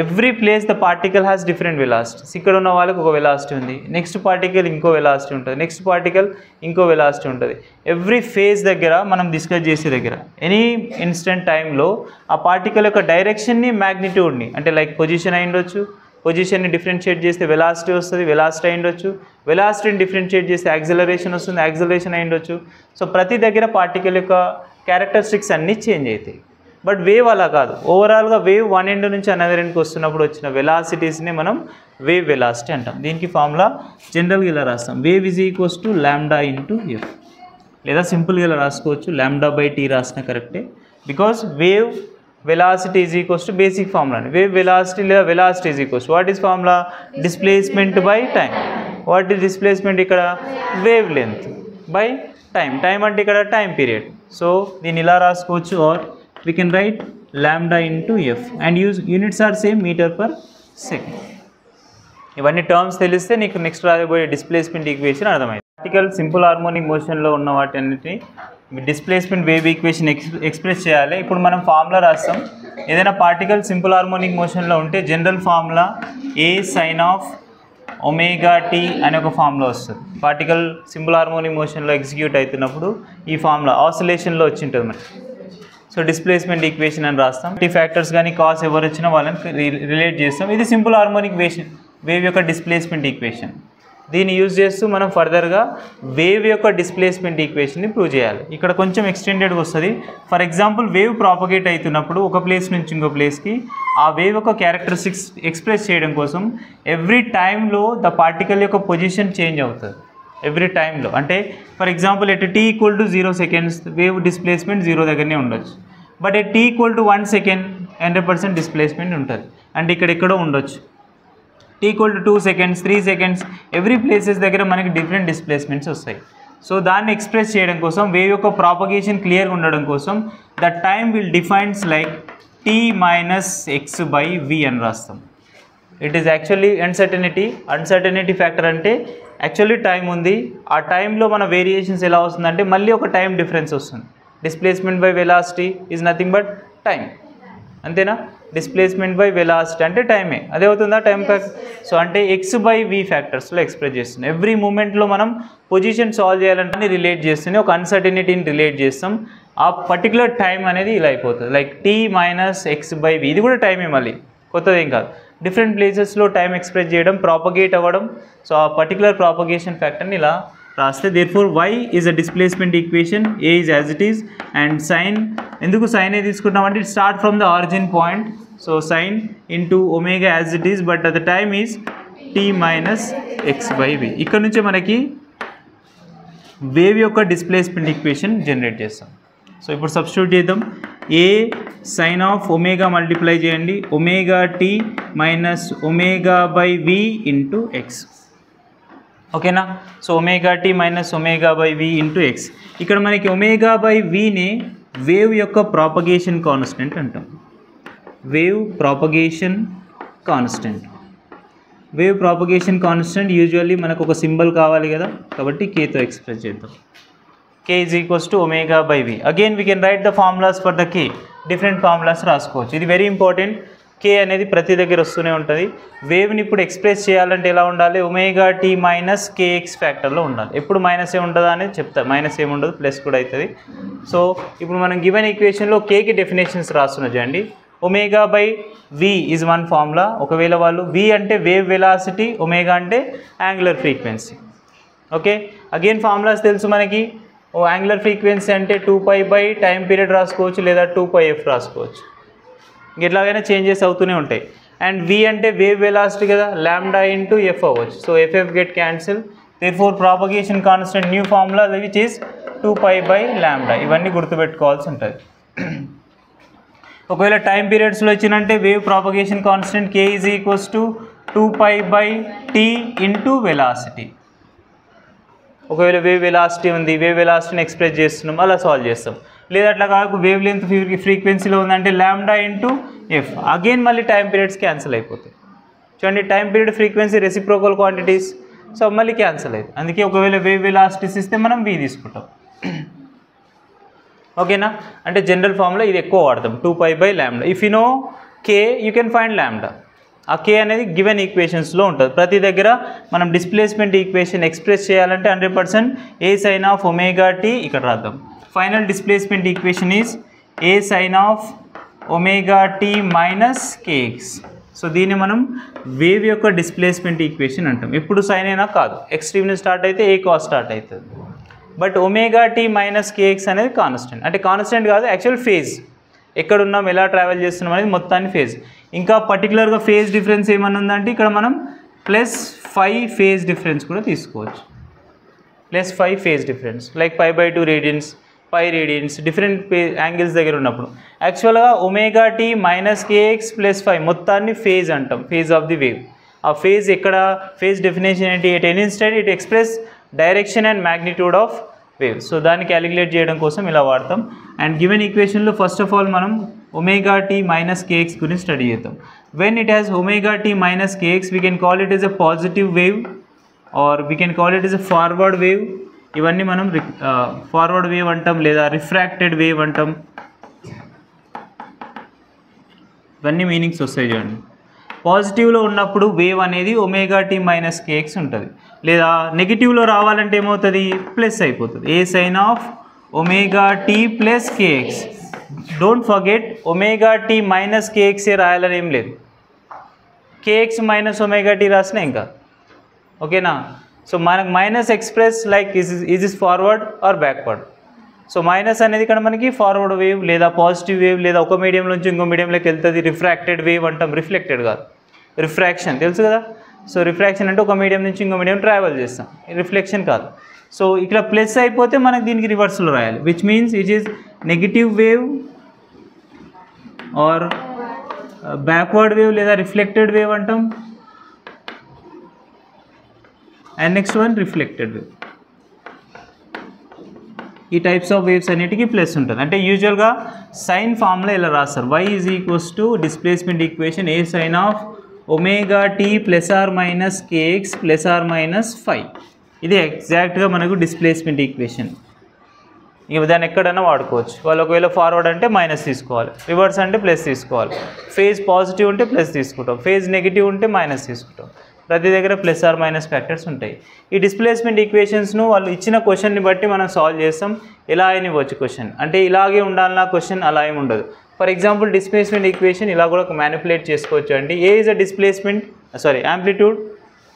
every place the particle has different velocities. ఇక్కడ ఉన్న వాళ్ళకి ఒక వెలాసిటీ ఉంది, నెక్స్ట్ పార్టికల్ ఇంకో వెలాసిటీ ఉంటుంది, నెక్స్ట్ పార్టికల్ ఇంకో వెలాసిటీ ఉంటుంది. ఎవ్రీ ఫేజ్ దగ్గర మనం డిస్కస్ చేసే దగ్గర ఎనీ ఇన్స్టెంట్ టైంలో ఆ పార్టికల్ యొక్క డైరెక్షన్ని, మ్యాగ్నిట్యూడ్ని, అంటే లైక్ పొజిషన్ అయి ఉండొచ్చు, పొజిషన్ని డిఫరెన్షియేట్ చేస్తే వెలాసిటీ వస్తుంది, వెలాసిటీ అయి ఉండొచ్చు, వెలాసిటీని డిఫరెన్షియేట్ చేస్తే యాక్సిలరేషన్ వస్తుంది, యాక్సిలరేషన్ అయి ఉండొచ్చు. సో ప్రతి దగ్గర పార్టికల్ యొక్క క్యారెక్టరిస్టిక్స్ అన్నీ చేంజ్ అవుతాయి. బట్ వేవ్ అలా కాదు, ఓవరాల్గా వేవ్ వన్ ఎండ్ నుంచి అనదర్ ఎండ్కి వస్తున్నప్పుడు వచ్చిన వెలాసిటీస్ని మనం వేవ్ వెలాసిటీ అంటాం. దీనికి ఫార్ములా జనరల్గా ఇలా రాస్తాం, wave is equals to lambda into F, లేదా సింపుల్గా ఇలా రాసుకోవచ్చు, లాంబ్డా బై టీ రాసిన కరెక్టే. Because wave velocity is equals to basic formula. Wave velocity లేదా velocity is equals to what is formula? Displacement by time. What is displacement ఇక్కడ? Wavelength by time. Time అంటే ఇక్కడ time period. So దీన్ని ఇలా రాసుకోవచ్చు, or we can write lambda into f and use units are same meter per second. ఇవన్నీ terms తెలిస్తే నీకు next రాబోయే డిస్ప్లేస్మెంట్ ఈక్వేషన్ అర్థమైంది. పార్టికల్ సింపుల్ హార్మోనిక్ మోషన్లో ఉన్న వాటి అన్నిటిని డిస్ప్లేస్మెంట్ వేవ్ ఈక్వేషన్ ఎక్స్ప్రెస్ చేయాలి. ఇప్పుడు మనం ఫార్ములా రాస్తాం. ఏదైనా పార్టికల్ సింపుల్ హార్మోనిక్ మోషన్లో ఉంటే general formula a sine of omega T అనే ఒక ఫార్ములా వస్తుంది. పార్టికల్ సింపుల్ హార్మోనిక్ మోషన్లో ఎగ్జిక్యూట్ అవుతున్నప్పుడు ఈ ఫార్ములా ఆసిలేషన్లో వచ్చి ఉంటుంది మనకి. సో డిస్ప్లేస్మెంట్ ఈక్వేషన్ అని రాస్తాం. టీ ఫ్యాక్టర్స్ కానీ కాస్ ఎవరు వచ్చినా వాళ్ళని రిలేట్ చేస్తాం. ఇది సింపుల్ హార్మోనిక్ వేవ్ యొక్క డిస్ప్లేస్మెంట్ ఈక్వేషన్. దీన్ని యూజ్ చేస్తూ మనం ఫర్దర్గా వేవ్ యొక్క డిస్ప్లేస్మెంట్ ఈక్వేషన్ని ప్రూవ్ చేయాలి. ఇక్కడ కొంచెం ఎక్స్టెండెడ్గా వస్తుంది. ఫర్ ఎగ్జాంపుల్ వేవ్ ప్రాపగేట్ అవుతున్నప్పుడు ఒక ప్లేస్ నుంచి ఇంకో ప్లేస్కి ఆ వేవ్ యొక్క క్యారెక్టరిస్టిక్స్ ఎక్స్ప్రెస్ చేయడం కోసం ఎవ్రీ టైంలో ద పార్టికల్ యొక్క పొజిషన్ చేంజ్ అవుతుంది. ఎవ్రీ టైంలో అంటే for example at t = 0 seconds wave displacement 0 దగ్గరనే ఉండొచ్చు. But at t = 1 second 100% displacement ఉంటుంది. అంటే ఇక్కడ ఎక్కడో ఉండొచ్చు. t = 2 seconds 3 seconds every places దగ్గర మనకి డిఫరెంట్ డిస్ప్లేస్మెంట్స్ వస్తాయి. సో దాన్ని ఎక్స్ప్రెస్ చేయడం కోసం వేవ్ యొక్క ప్రాపగేషన్ క్లియర్గా ఉండడం కోసం the time will defines like t - x/v అని రాస్తాం. It is actually uncertainty factor అంటే యాక్చువల్లీ టైం ఉంది, ఆ టైంలో మన వేరియేషన్స్ ఎలా వస్తుందంటే మళ్ళీ ఒక టైం డిఫరెన్స్ వస్తుంది. Displacement by velocity is nothing but time, అంతేనా? డిస్ప్లేస్మెంట్ బై వెలాసిటీ అంటే టైమే, అదే అవుతుందా టైం ఫ్యాక్టర్. సో అంటే x/v ఫ్యాక్టర్స్లో ఎక్స్ప్రెస్ చేస్తున్నాం. ఎవ్రీ మూమెంట్లో మనం పొజిషన్ సాల్వ్ చేయాలంటే రిలేట్ చేస్తూనే ఒక అన్సర్టనిటీని రిలేట్ చేస్తాం. ఆ పర్టికులర్ టైం అనేది ఇలా అయిపోతుంది లైక్ t - x/v. ఇది కూడా టైమే, మళ్ళీ కొత్తది ఏం కాదు. డిఫరెంట్ ప్లేసెస్లో టైం ఎక్స్ప్రెస్ చేయడం, ప్రాపగేట్ అవ్వడం. సో ఆ పర్టికులర్ ప్రాపగేషన్ ఫ్యాక్టర్ని ఇలా రాస్తే therefore y is a displacement equation, a is as it is, and sine ఎందుకు సైన్ ఏ తీసుకుంటామంటే it start from the origin point. So sine into omega as it is, but at the time is t - x/v. ఇక్కడ నుంచి మనకి wave యొక్క displacement equation generate చేస్తాం. So ఇప్పుడు substitute చేద్దాం. A sine of omega multiply చేయండి, omega t - ఒమేగా/v into x, ఓకేనా? సో ఒమేగా t - ఒమేగా/v ఇంటూ ఎక్స్. ఇక్కడ మనకి ఒమేగా/vని వేవ్ యొక్క ప్రాపగేషన్ కాన్స్టెంట్ అంటాం. వేవ్ ప్రాపగేషన్ కాన్స్టెంట్ యూజువల్లీ మనకు ఒక సింబల్ కావాలి కదా, కాబట్టి కేతో ఎక్స్ప్రెస్ చేద్దాం. k = ఒమేగా/v. Again we can write the formulas for the k. Different formulas రాసుకోవచ్చు. ఇది వెరీ ఇంపార్టెంట్. k అనేది ప్రతి దగ్గర వస్తూనే ఉంటుంది. వేవ్ని ఇప్పుడు ఎక్స్ప్రెస్ చేయాలంటే ఎలా ఉండాలి? ఒమేగా t - kx ఫ్యాక్టర్లో ఉండాలి. ఎప్పుడు మైనస్ ఏ ఉంటుందా అనేది చెప్తా. మైనస్ ఏమి ఉండదు, ప్లస్ కూడా అవుతుంది. సో ఇప్పుడు మనం గివెన్ ఈక్వేషన్లో కేకి డెఫినేషన్స్ రాస్తున్నా చూడండి. ఒమేగా/v ఈజ్ వన్ ఫార్ములా. ఒకవేళ వాళ్ళు v అంటే వేవ్ వెలాసిటీ, ఒమేగా అంటే angular frequency. Okay, again formulas తెలుసు మనకి. ఓ యాంగులర్ ఫ్రీక్వెన్సీ అంటే 2π టైం పీరియడ్ రాసుకోవచ్చు లేదా 2πf రాసుకోవచ్చు. ఎట్లాగైనా చేంజెస్ అవుతూనే ఉంటాయి. అండ్ v అంటే వేవ్ వెలాసిటీ కదా, లాంబ్డా ఇంటూ ఎఫ్ అవ్వచ్చు. So f get cancel. Therefore propagation constant new formula which is 2π/λ. ఇవన్నీ గుర్తుపెట్టుకోవాల్సి ఉంటుంది. ఒకవేళ టైం పీరియడ్స్లో ఇచ్చినంటే wave propagation constant k is equals to 2π/t into velocity. ఒకవేళ వేవ్ వెలాసిటీ ఉంది, వేవ్ వెలాసిటీని ఎక్స్ప్రెస్ చేస్తున్నాం, అలా సాల్వ్ చేస్తాం. లేదా అట్లా కాదు వేవ్ లెంత్ ఫ్రీక్వెన్సీలో ఉందంటే లాంబ్డా ఇంటూ ఎఫ్. అగైన్ మళ్ళీ టైం పీరియడ్స్ క్యాన్సిల్ అయిపోతాయి. చూడండి time period frequency reciprocal quantities, so మళ్ళీ క్యాన్సిల్ అవుతుంది. అందుకే ఒకవేళ వేవ్ వెలాసిటీస్ ఇస్తే మనం v తీసుకుంటాం. ఓకేనా, అంటే జనరల్ ఫార్ములా ఇది ఎక్కువ వాడతాం 2π/λ. If you know k you can find lambda. ఆ k అనేది గివెన్ ఈక్వేషన్స్లో ఉంటుంది. ప్రతి దగ్గర మనం డిస్ప్లేస్మెంట్ ఈక్వేషన్ ఎక్స్ప్రెస్ చేయాలంటే 100% a sin of ωt ఇక్కడ రాద్దాం. Final displacement equation is a sin of ωt minus kx. So దీన్ని మనం వేవ్ యొక్క డిస్ప్లేస్మెంట్ ఈక్వేషన్ అంటాం. ఎప్పుడు సైన్ అయినా కాదు, ఎక్స్ట్రీమ్ స్టార్ట్ అయితే ఏ కాస్ స్టార్ట్ అవుతుంది. బట్ ωt మైనస్ kx అనేది కాన్స్టెంట్. అంటే కాన్స్టెంట్ కాదు, యాక్చువల్ ఫేజ్. ఎక్కడున్నాం, ఎలా ట్రావెల్ చేస్తున్నాం అనేది మొత్తాన్ని ఫేజ్. ఇంకా పర్టికులర్గా ఫేజ్ డిఫరెన్స్ ఏమన్నా ఉందంటే ఇక్కడ మనం +5 ఫేజ్ డిఫరెన్స్ కూడా తీసుకోవచ్చు. +5 phase difference like π/2 radians, π radians, different angles దగ్గర ఉన్నప్పుడు. యాక్చువల్గా ωt మైనస్ kx +5 మొత్తాన్ని ఫేజ్ అంటాం, ఫేజ్ ఆఫ్ ది వేవ్. ఆ ఫేజ్ ఎక్కడ, ఫేజ్ డెఫినేషన్ ఏంటి, at any instant it express direction and magnitude of wave. So దాన్ని క్యాలిక్యులేట్ చేయడం కోసం ఇలా వాడతాం. అండ్ గివెన్ ఈక్వేషన్లో ఫస్ట్ ఆఫ్ ఆల్ మనం ωt మైనస్ kx గురించి స్టడీ చేద్దాం. When it has ωt minus kx we can call it as a positive wave or we can call it as a forward wave. ఇవన్నీ మనం forward wave అంటాం లేదా refracted wave అంటాం. ఇవన్నీ meanings వస్తాయి చూడండి. పాజిటివ్లో ఉన్నప్పుడు వేవ్ అనేది ωt మైనస్ kx ఉంటుంది. లేదా నెగిటివ్లో రావాలంటే ఏమవుతుంది, ప్లస్ అయిపోతుంది. a sin of ωt plus kx. Don't forget ωt minus kx రాయాలని ఏం లేదు, kx మైనస్ ωt రాసినా ఇంకా ఓకేనా. సో మనకు minus express like is is forward or backward. So minus అనేది ఇక్కడ మనకి ఫార్వర్డ్ వేవ్ లేదా పాజిటివ్ వేవ్ లేదా ఒక మీడియం నుంచి ఇంకో మీడియంలోకి వెళ్తుంది. రిఫ్రాక్టెడ్ వేవ్ అంటాం, రిఫ్లెక్టెడ్ కాదు, రిఫ్రాక్షన్ తెలుసు కదా. సో రిఫ్రాక్షన్ అంటే ఒక మీడియం నుంచి ఇంకో మీడియం ట్రావెల్ చేస్తాం, రిఫ్లెక్షన్ కాదు. సో ఇక్కడ ప్లస్ అయిపోతే మనకి దీనికి రివర్స్లో రాయాలి, which means it is negative wave or backward wave లేదా రిఫ్లెక్టెడ్ వేవ్ అంటాం. And next one reflected wave. ఈ టైప్స్ ఆఫ్ వేవ్స్ అన్నిటికీ ప్లస్ ఉంటుంది. అంటే యూజువల్గా సైన్ ఫార్ములా ఇలా రాస్తారు, y is equals to displacement equation a sin of ωt plus or minus kx plus or minus 5. ఇది ఎగ్జాక్ట్గా మనకు డిస్ప్లేస్మెంట్ ఈక్వేషన్. ఇక దాన్ని ఎక్కడైనా వాడుకోవచ్చు. వాళ్ళు ఒకవేళ ఫార్వర్డ్ అంటే మైనస్ తీసుకోవాలి, రివర్స్ అంటే ప్లస్ తీసుకోవాలి, ఫేజ్ పాజిటివ్ ఉంటే ప్లస్ తీసుకుంటాం, ఫేజ్ నెగిటివ్ ఉంటే మైనస్ తీసుకుంటాం. ప్రతి దగ్గర ప్లస్ ఆర్ మైనస్ ఫ్యాక్టర్స్ ఉంటాయి. ఈ డిస్ప్లేస్మెంట్ ఈక్వేషన్స్ను వాళ్ళు ఇచ్చిన క్వశ్చన్ని బట్టి మనం సాల్వ్ చేస్తాం. ఎలా అయినా ఇవ్వచ్చు క్వశ్చన్, అంటే ఇలాగే ఉండాలన్నా క్వశ్చన్ అలా ఏమి ఉండదు. ఫర్ ఎగ్జాంపుల్ డిస్ప్లేస్మెంట్ ఈక్వేషన్ ఇలా కూడా మ్యానిపులేట్ చేసుకోవచ్చు. అంటే a is a displacement amplitude,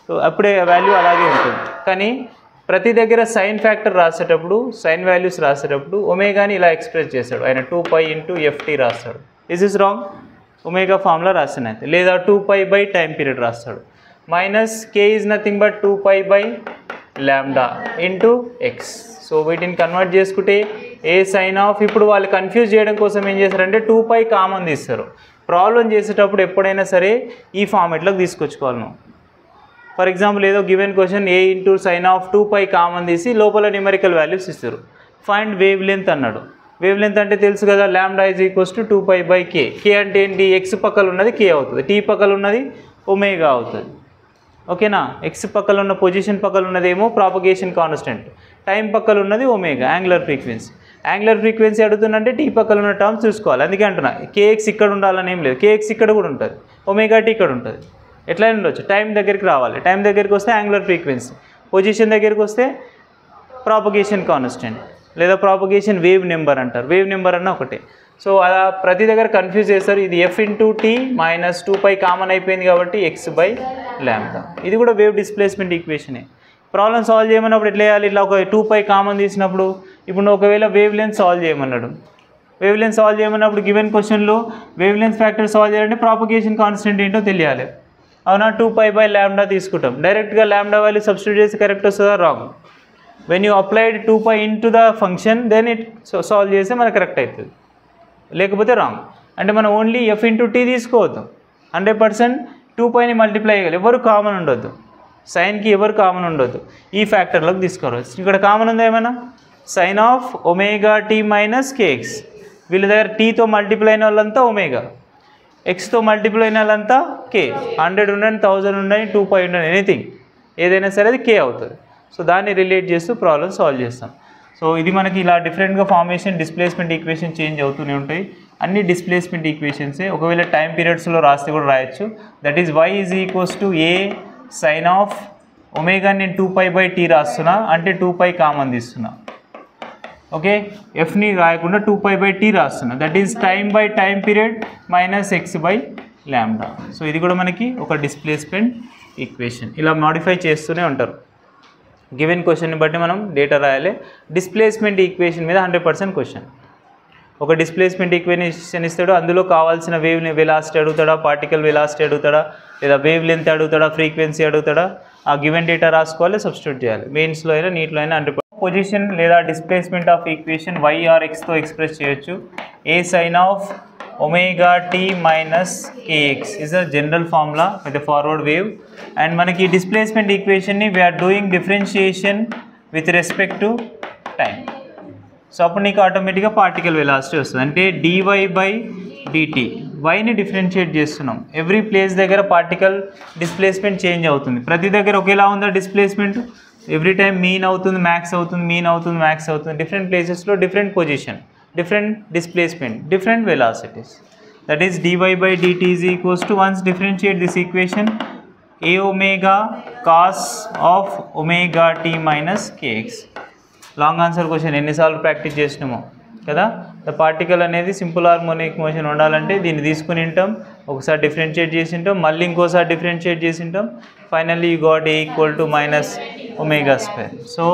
so అప్పుడే వాల్యూ అలాగే ఉంటుంది. కానీ ప్రతి దగ్గర సైన్ ఫ్యాక్టర్ రాసేటప్పుడు, సైన్ వాల్యూస్ రాసేటప్పుడు ఒమేగాని ఇలా ఎక్స్ప్రెస్ చేస్తాడు ఆయన, 2π × ft రాస్తాడు. ఇస్ రాంగ్, ఒమేగా ఫార్ములా రాసిన అయితే. లేదా 2π టైం పీరియడ్ రాస్తాడు. Minus k is nothing but 2π/λ × x. So వీటిని కన్వర్ట్ చేసుకుంటే a sin of, ఇప్పుడు వాళ్ళు కన్ఫ్యూజ్ చేయడం కోసం ఏం చేస్తారంటే 2π కామన్ తీస్తారు. ప్రాబ్లం చేసేటప్పుడు ఎప్పుడైనా సరే ఈ ఫార్మెట్లోకి తీసుకొచ్చుకోవాలి నువ్వు. ఫర్ ఎగ్జాంపుల్ ఏదో given question a × sin of 2π common తీసి లోపల న్యూమరికల్ వాల్యూస్ ఇస్తారు. ఫైండ్ వేవ్ లెంత్ అన్నాడు. వేవ్ లెంత్ అంటే తెలుసు కదా, λ is equals to 2π/k. k అంటే ఏంటి, x పక్కన ఉన్నది k అవుతుంది, t పక్కన ఉన్నది ఒమేగా అవుతుంది. ఓకేనా, ఎక్స్ పక్కన ఉన్న పొజిషన్ పక్కన ఉన్నదేమో ప్రాపగేషన్ కాన్స్టెంట్, టైం పక్కన ఉన్నది omega angular frequency. Angular frequency అడుగుతుందంటే టీ పక్కన ఉన్న టర్మ్స్ చూసుకోవాలి. అందుకే అంటున్నా కేఎక్స్ ఇక్కడ ఉండాలని ఏం లేదు, కేఎక్స్ ఇక్కడ కూడా ఉంటుంది, ఒమేగా టీ ఇక్కడ ఉంటుంది. ఎట్లయినా ఉండొచ్చు. టైం దగ్గరికి రావాలి, టైం దగ్గరికి వస్తే యాంగులర్ ఫ్రీక్వెన్సీ, పొజిషన్ దగ్గరికి వస్తే ప్రాపగేషన్ కాన్స్టెంట్ లేదా ప్రాపగేషన్ వేవ్ నెంబర్ అంటారు, వేవ్ నెంబర్ అన్న ఒకటే. సో అలా ప్రతి దగ్గర కన్ఫ్యూజ్ చేస్తారు. ఇది f × t - 2π కామన్ అయిపోయింది కాబట్టి x/λ. ఇది కూడా వేవ్ డిస్ప్లేస్మెంట్ ఈక్వేషనే. ప్రాబ్లమ్ సాల్వ్ చేయమన్నప్పుడు ఎట్లా చేయాలి? ఇట్లా ఒక 2π కామన్ తీసినప్పుడు ఇప్పుడు ఒకవేళ వేవ్ లెంత్ సాల్వ్ చేయమన్నాడు. వేవ్ లెంత్ సాల్వ్ చేయమన్నప్పుడు గివెన్ క్వశ్చన్లో వేవ్ లెంత్ ఫ్యాక్టర్ సాల్వ్ చేయాలంటే ప్రాపగేషన్ కాన్స్టెంట్ ఏంటో తెలియాలి. అవునా? 2π/λ తీసుకుంటాం. డైరెక్ట్గా λ వాల్యూ సబ్స్టిట్యూట్ చేసి కరెక్ట్ వస్తుందా? Wrong. When you applied 2π into the function then it solve చేస్తే మనకు కరెక్ట్ అవుతుంది, లేకపోతే రాంగ్. అంటే మనం ఓన్లీ f ఇంటూ t తీసుకోవద్దు. 100% 2πని మల్టిప్లై చేయాలి. ఎవరు కామన్ ఉండొద్దు, సైన్కి ఎవరు కామన్ ఉండొద్దు, ఈ ఫ్యాక్టర్లోకి తీసుకోవచ్చు. ఇక్కడ కామన్ ఉందా ఏమైనా? sin of ωt minus kx. వీళ్ళ దగ్గర టీతో మల్టిప్లై అయిన వాళ్ళంతా ఒమేగా, ఎక్స్తో మల్టిప్లై అయిన వాళ్ళంతా k. 100 ఉండండి, 1000 ఉండండి, 2π ఉండండి, ఎనీథింగ్ ఏదైనా సరే అది k అవుతుంది. సో దాన్ని రిలేట్ చేస్తూ ప్రాబ్లమ్ సాల్వ్ చేస్తాం. సో ఇది మనకి ఇలా డిఫరెంట్గా ఫార్మేషన్ డిస్ప్లేస్మెంట్ ఈక్వేషన్ చేంజ్ అవుతూనే ఉంటాయి. అన్ని డిస్ప్లేస్మెంట్ ఈక్వేషన్సే. ఒకవేళ టైం పీరియడ్స్లో రాస్తే కూడా రాయొచ్చు. That is y = a sin of omega. నేను 2π/t రాస్తున్నా అంటే 2π కామన్ తీస్తున్నా. ఓకే, ఎఫ్ని రాయకుండా 2π/t రాస్తున్నా. That is time period minus x/λ. So ఇది కూడా మనకి ఒక డిస్ప్లేస్మెంట్ ఈక్వేషన్. ఇలా మాడిఫై చేస్తూనే ఉంటారు. గివెన్ క్వశ్చన్ని బట్టి మనం డేటా రాయాలి. డిస్ప్లేస్మెంట్ ఈక్వేషన్ మీద 100% క్వశ్చన్. ఒక డిస్ప్లేస్మెంట్ ఈక్వేషన్ ఇస్తాడు, అందులో కావాల్సిన వేవ్ వెలాసిటీ అడుగుతాడా, పార్టికల్ వెలాసిటీ అడుగుతాడా, లేదా వేవ్ లెంత్ అడుగుతాడా, ఫ్రీక్వెన్సీ అడుగుతాడా, ఆ గివెన్ డేటా రాసుకోవాలి, సబ్స్టిట్యూట్ చేయాలి. మెయిన్స్లో అయినా నీట్లో అయినా 100%. పొజిషన్ లేదా displacement of equation y or xతో ఎక్స్ప్రెస్ చేయొచ్చు. a sin of ωt minus kx is a general formula with a forward wave. And మనకి డిస్ప్లేస్మెంట్ ఈక్వేషన్ని we are doing differentiation with respect to time. So అప్పుడు నీకు ఆటోమేటిక్గా particle velocity వస్తుంది. అంటే dy/dt, వైని డిఫరెన్షియేట్ చేస్తున్నాం. ఎవ్రీ ప్లేస్ దగ్గర పార్టికల్ డిస్ప్లేస్మెంట్ చేంజ్ అవుతుంది. ప్రతి దగ్గర ఒకేలా ఉందా డిస్ప్లేస్మెంట్? ఎవ్రీ టైం మీన్ అవుతుంది, మ్యాక్స్ అవుతుంది, మీన్ అవుతుంది, మ్యాక్స్ అవుతుంది. డిఫరెంట్ ప్లేసెస్లో different position, different displacement, different velocities. That is dy/dt is equals to, once differentiate this equation, aω cos of ωt minus kx. Long answer question ఎన్నిసార్లు practice చేసినామో కదా. The particle అనేది simple harmonic motion ఉండాలంటే దీన్ని తీసుకుని ఉంటాం, ఒకసారి differentiate చేసి ఉంటాం, మళ్ళీ ఇంకోసారి డిఫరెన్షియేట్ చేసి ఉంటాం, finally you got a = -ω². So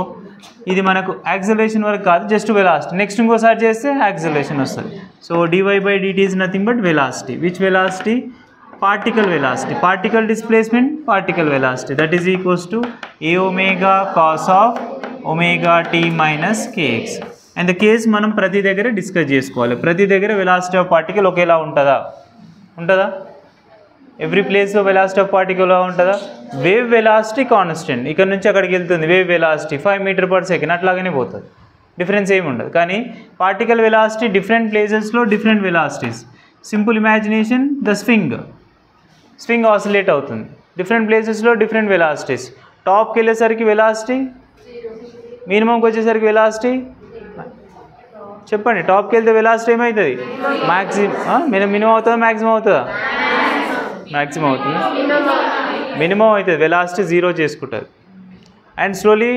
ఇది మనకు యాక్సిలరేషన్ వరకు కాదు, జస్ట్ వెలాసిటీ. నెక్స్ట్ ఇంకోసారి చేస్తే యాక్సిలరేషన్ వస్తుంది. So dy/dt is nothing but velocity. Which velocity? Particle velocity. Particle displacement, particle velocity. That is equals to aω cos of ωt minus kx. And the case మనం ప్రతి దగ్గర discuss చేసుకోవాలి. ప్రతి దగ్గర velocity of particle ఒకేలా ఉంటుందా? Every ప్లేస్లో velocity of particle ఉంటుందా? వేవ్ వెలాసిటీ కాన్స్టెంట్, ఇక్కడ నుంచి అక్కడికి వెళ్తుంది. వేవ్ వెలాసిటీ 5 m/s అట్లాగనే పోతుంది, డిఫరెన్స్ ఏమి ఉండదు. కానీ పార్టికల్ వెలాసిటీ డిఫరెంట్ ప్లేసెస్లో different velocities. Simple imagination, the swing oscillate అవుతుంది. డిఫరెంట్ ప్లేసెస్లో డిఫరెంట్ వెలాసిటీస్. టాప్కి వెళ్ళేసరికి వెలాసిటీ, మినిమంకి వచ్చేసరికి వెలాసిటీ చెప్పండి. టాప్కి వెళ్తే వెలాసిటీ ఏమవుతుంది? మినిమం అవుతుందా, మ్యాక్సిమం అవుతుందా? మ్యాక్సిమం అవుతుంది, మినిమం అవుతుంది. వెలాసిటీ 0 చేసుకుంటుంది. అండ్ స్లోలీ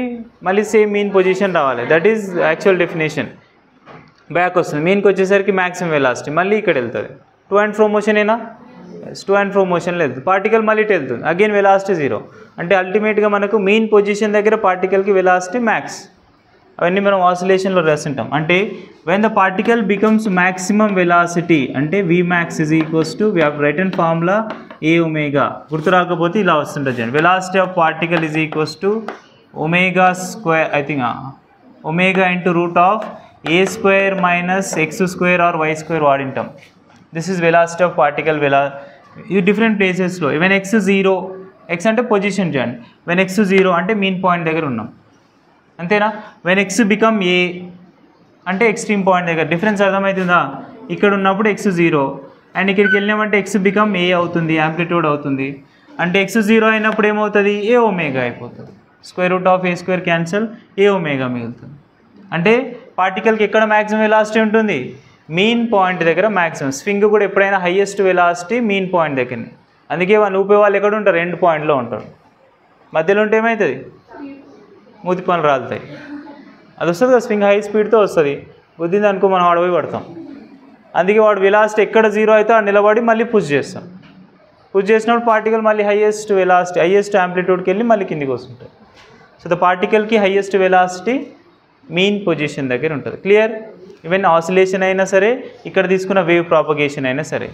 మళ్ళీ సేమ్ మీన్ పొజిషన్ రావాలి. That is actual definition. Back వస్తుంది, మీన్కి వచ్చేసరికి మ్యాక్సిమం వెలాసిటీ, మళ్ళీ ఇక్కడ వెళ్తుంది. టు అండ్ ఫ్రో మోషన్ ఏనా? టు అండ్ ఫ్రో మోషన్లో వెళ్తుంది. పార్టికల్ మళ్ళీ ఇటు వెళ్తుంది, అగైన్ వెలాసిటీ 0. అంటే అల్టిమేట్గా మనకు మీన్ పొజిషన్ దగ్గర పార్టికల్కి వెలాసిటీ మ్యాక్స్. అవన్నీ మనం ఆసిలేషన్లో రాసింటాం. అంటే when the particle becomes maximum velocity అంటే Vmax is equals to, we have written formula aω. గుర్తు రాకపోతే ఇలా వస్తుంటుంది చూడండి. Velocity of particle is equals to ω², I think ω into √a² minus x² or y² వాడింటాం. This is velocity of particle. ఇది different ప్లేసెస్లో. When x 0, x అంటే position చూడండి. వెన్ x 0 అంటే మీన్ పాయింట్ దగ్గర ఉన్నాం, అంతేనా? వెన్ x బికమ్ a అంటే ఎక్స్ట్రీమ్ పాయింట్ దగ్గర. డిఫరెన్స్ అర్థమవుతుందా? ఇక్కడ ఉన్నప్పుడు x 0 అండ్ ఇక్కడికి వెళ్ళినామంటే x బికమ్ a అవుతుంది, యాంప్లిట్యూడ్ అవుతుంది. అంటే x 0 అయినప్పుడు ఏమవుతుంది? aω అయిపోతుంది. √a² క్యాన్సల్, aω మిగులుతుంది. అంటే పార్టికల్కి ఎక్కడ మ్యాక్సిమం వెలాసిటీ ఉంటుంది? మీన్ పాయింట్ దగ్గర మ్యాక్సిమం. స్వింగ్ కూడా ఎప్పుడైనా హైయెస్ట్ వెలాసిటీ మీన్ పాయింట్ దగ్గరనే. అందుకే వాళ్ళు ఊపే వాళ్ళు ఎక్కడ ఉంటారు? ఎండ్ పాయింట్లో ఉంటారు. మధ్యలో ఉంటే ఏమవుతుంది? మూతి పనులు రాలుతాయి. అది వస్తుంది కదా, స్వింగ్ హై స్పీడ్తో వస్తుంది. గుద్దింది అనుకో మనం ఆడపోయి పడతాం. అందుకే వాడు వెలాసిటీ ఎక్కడ 0 అయితే ఆ నిలబడి మళ్ళీ పుష్ చేస్తాం. పుష్ చేసినప్పుడు పార్టికల్ మళ్ళీ హైయెస్ట్ వెలాసిటీ, హైయెస్ట్ యాంప్లిట్యూడ్కి వెళ్ళి మళ్ళీ కిందికి వస్తుంటాయి. సో ద పార్టికల్కి హైయెస్ట్ వెలాసిటీ మీన్ పొజిషన్ దగ్గర ఉంటుంది. క్లియర్? ఈవెన్ ఆసిలేషన్ అయినా సరే, ఇక్కడ తీసుకున్న వేవ్ ప్రాపగేషన్ అయినా సరే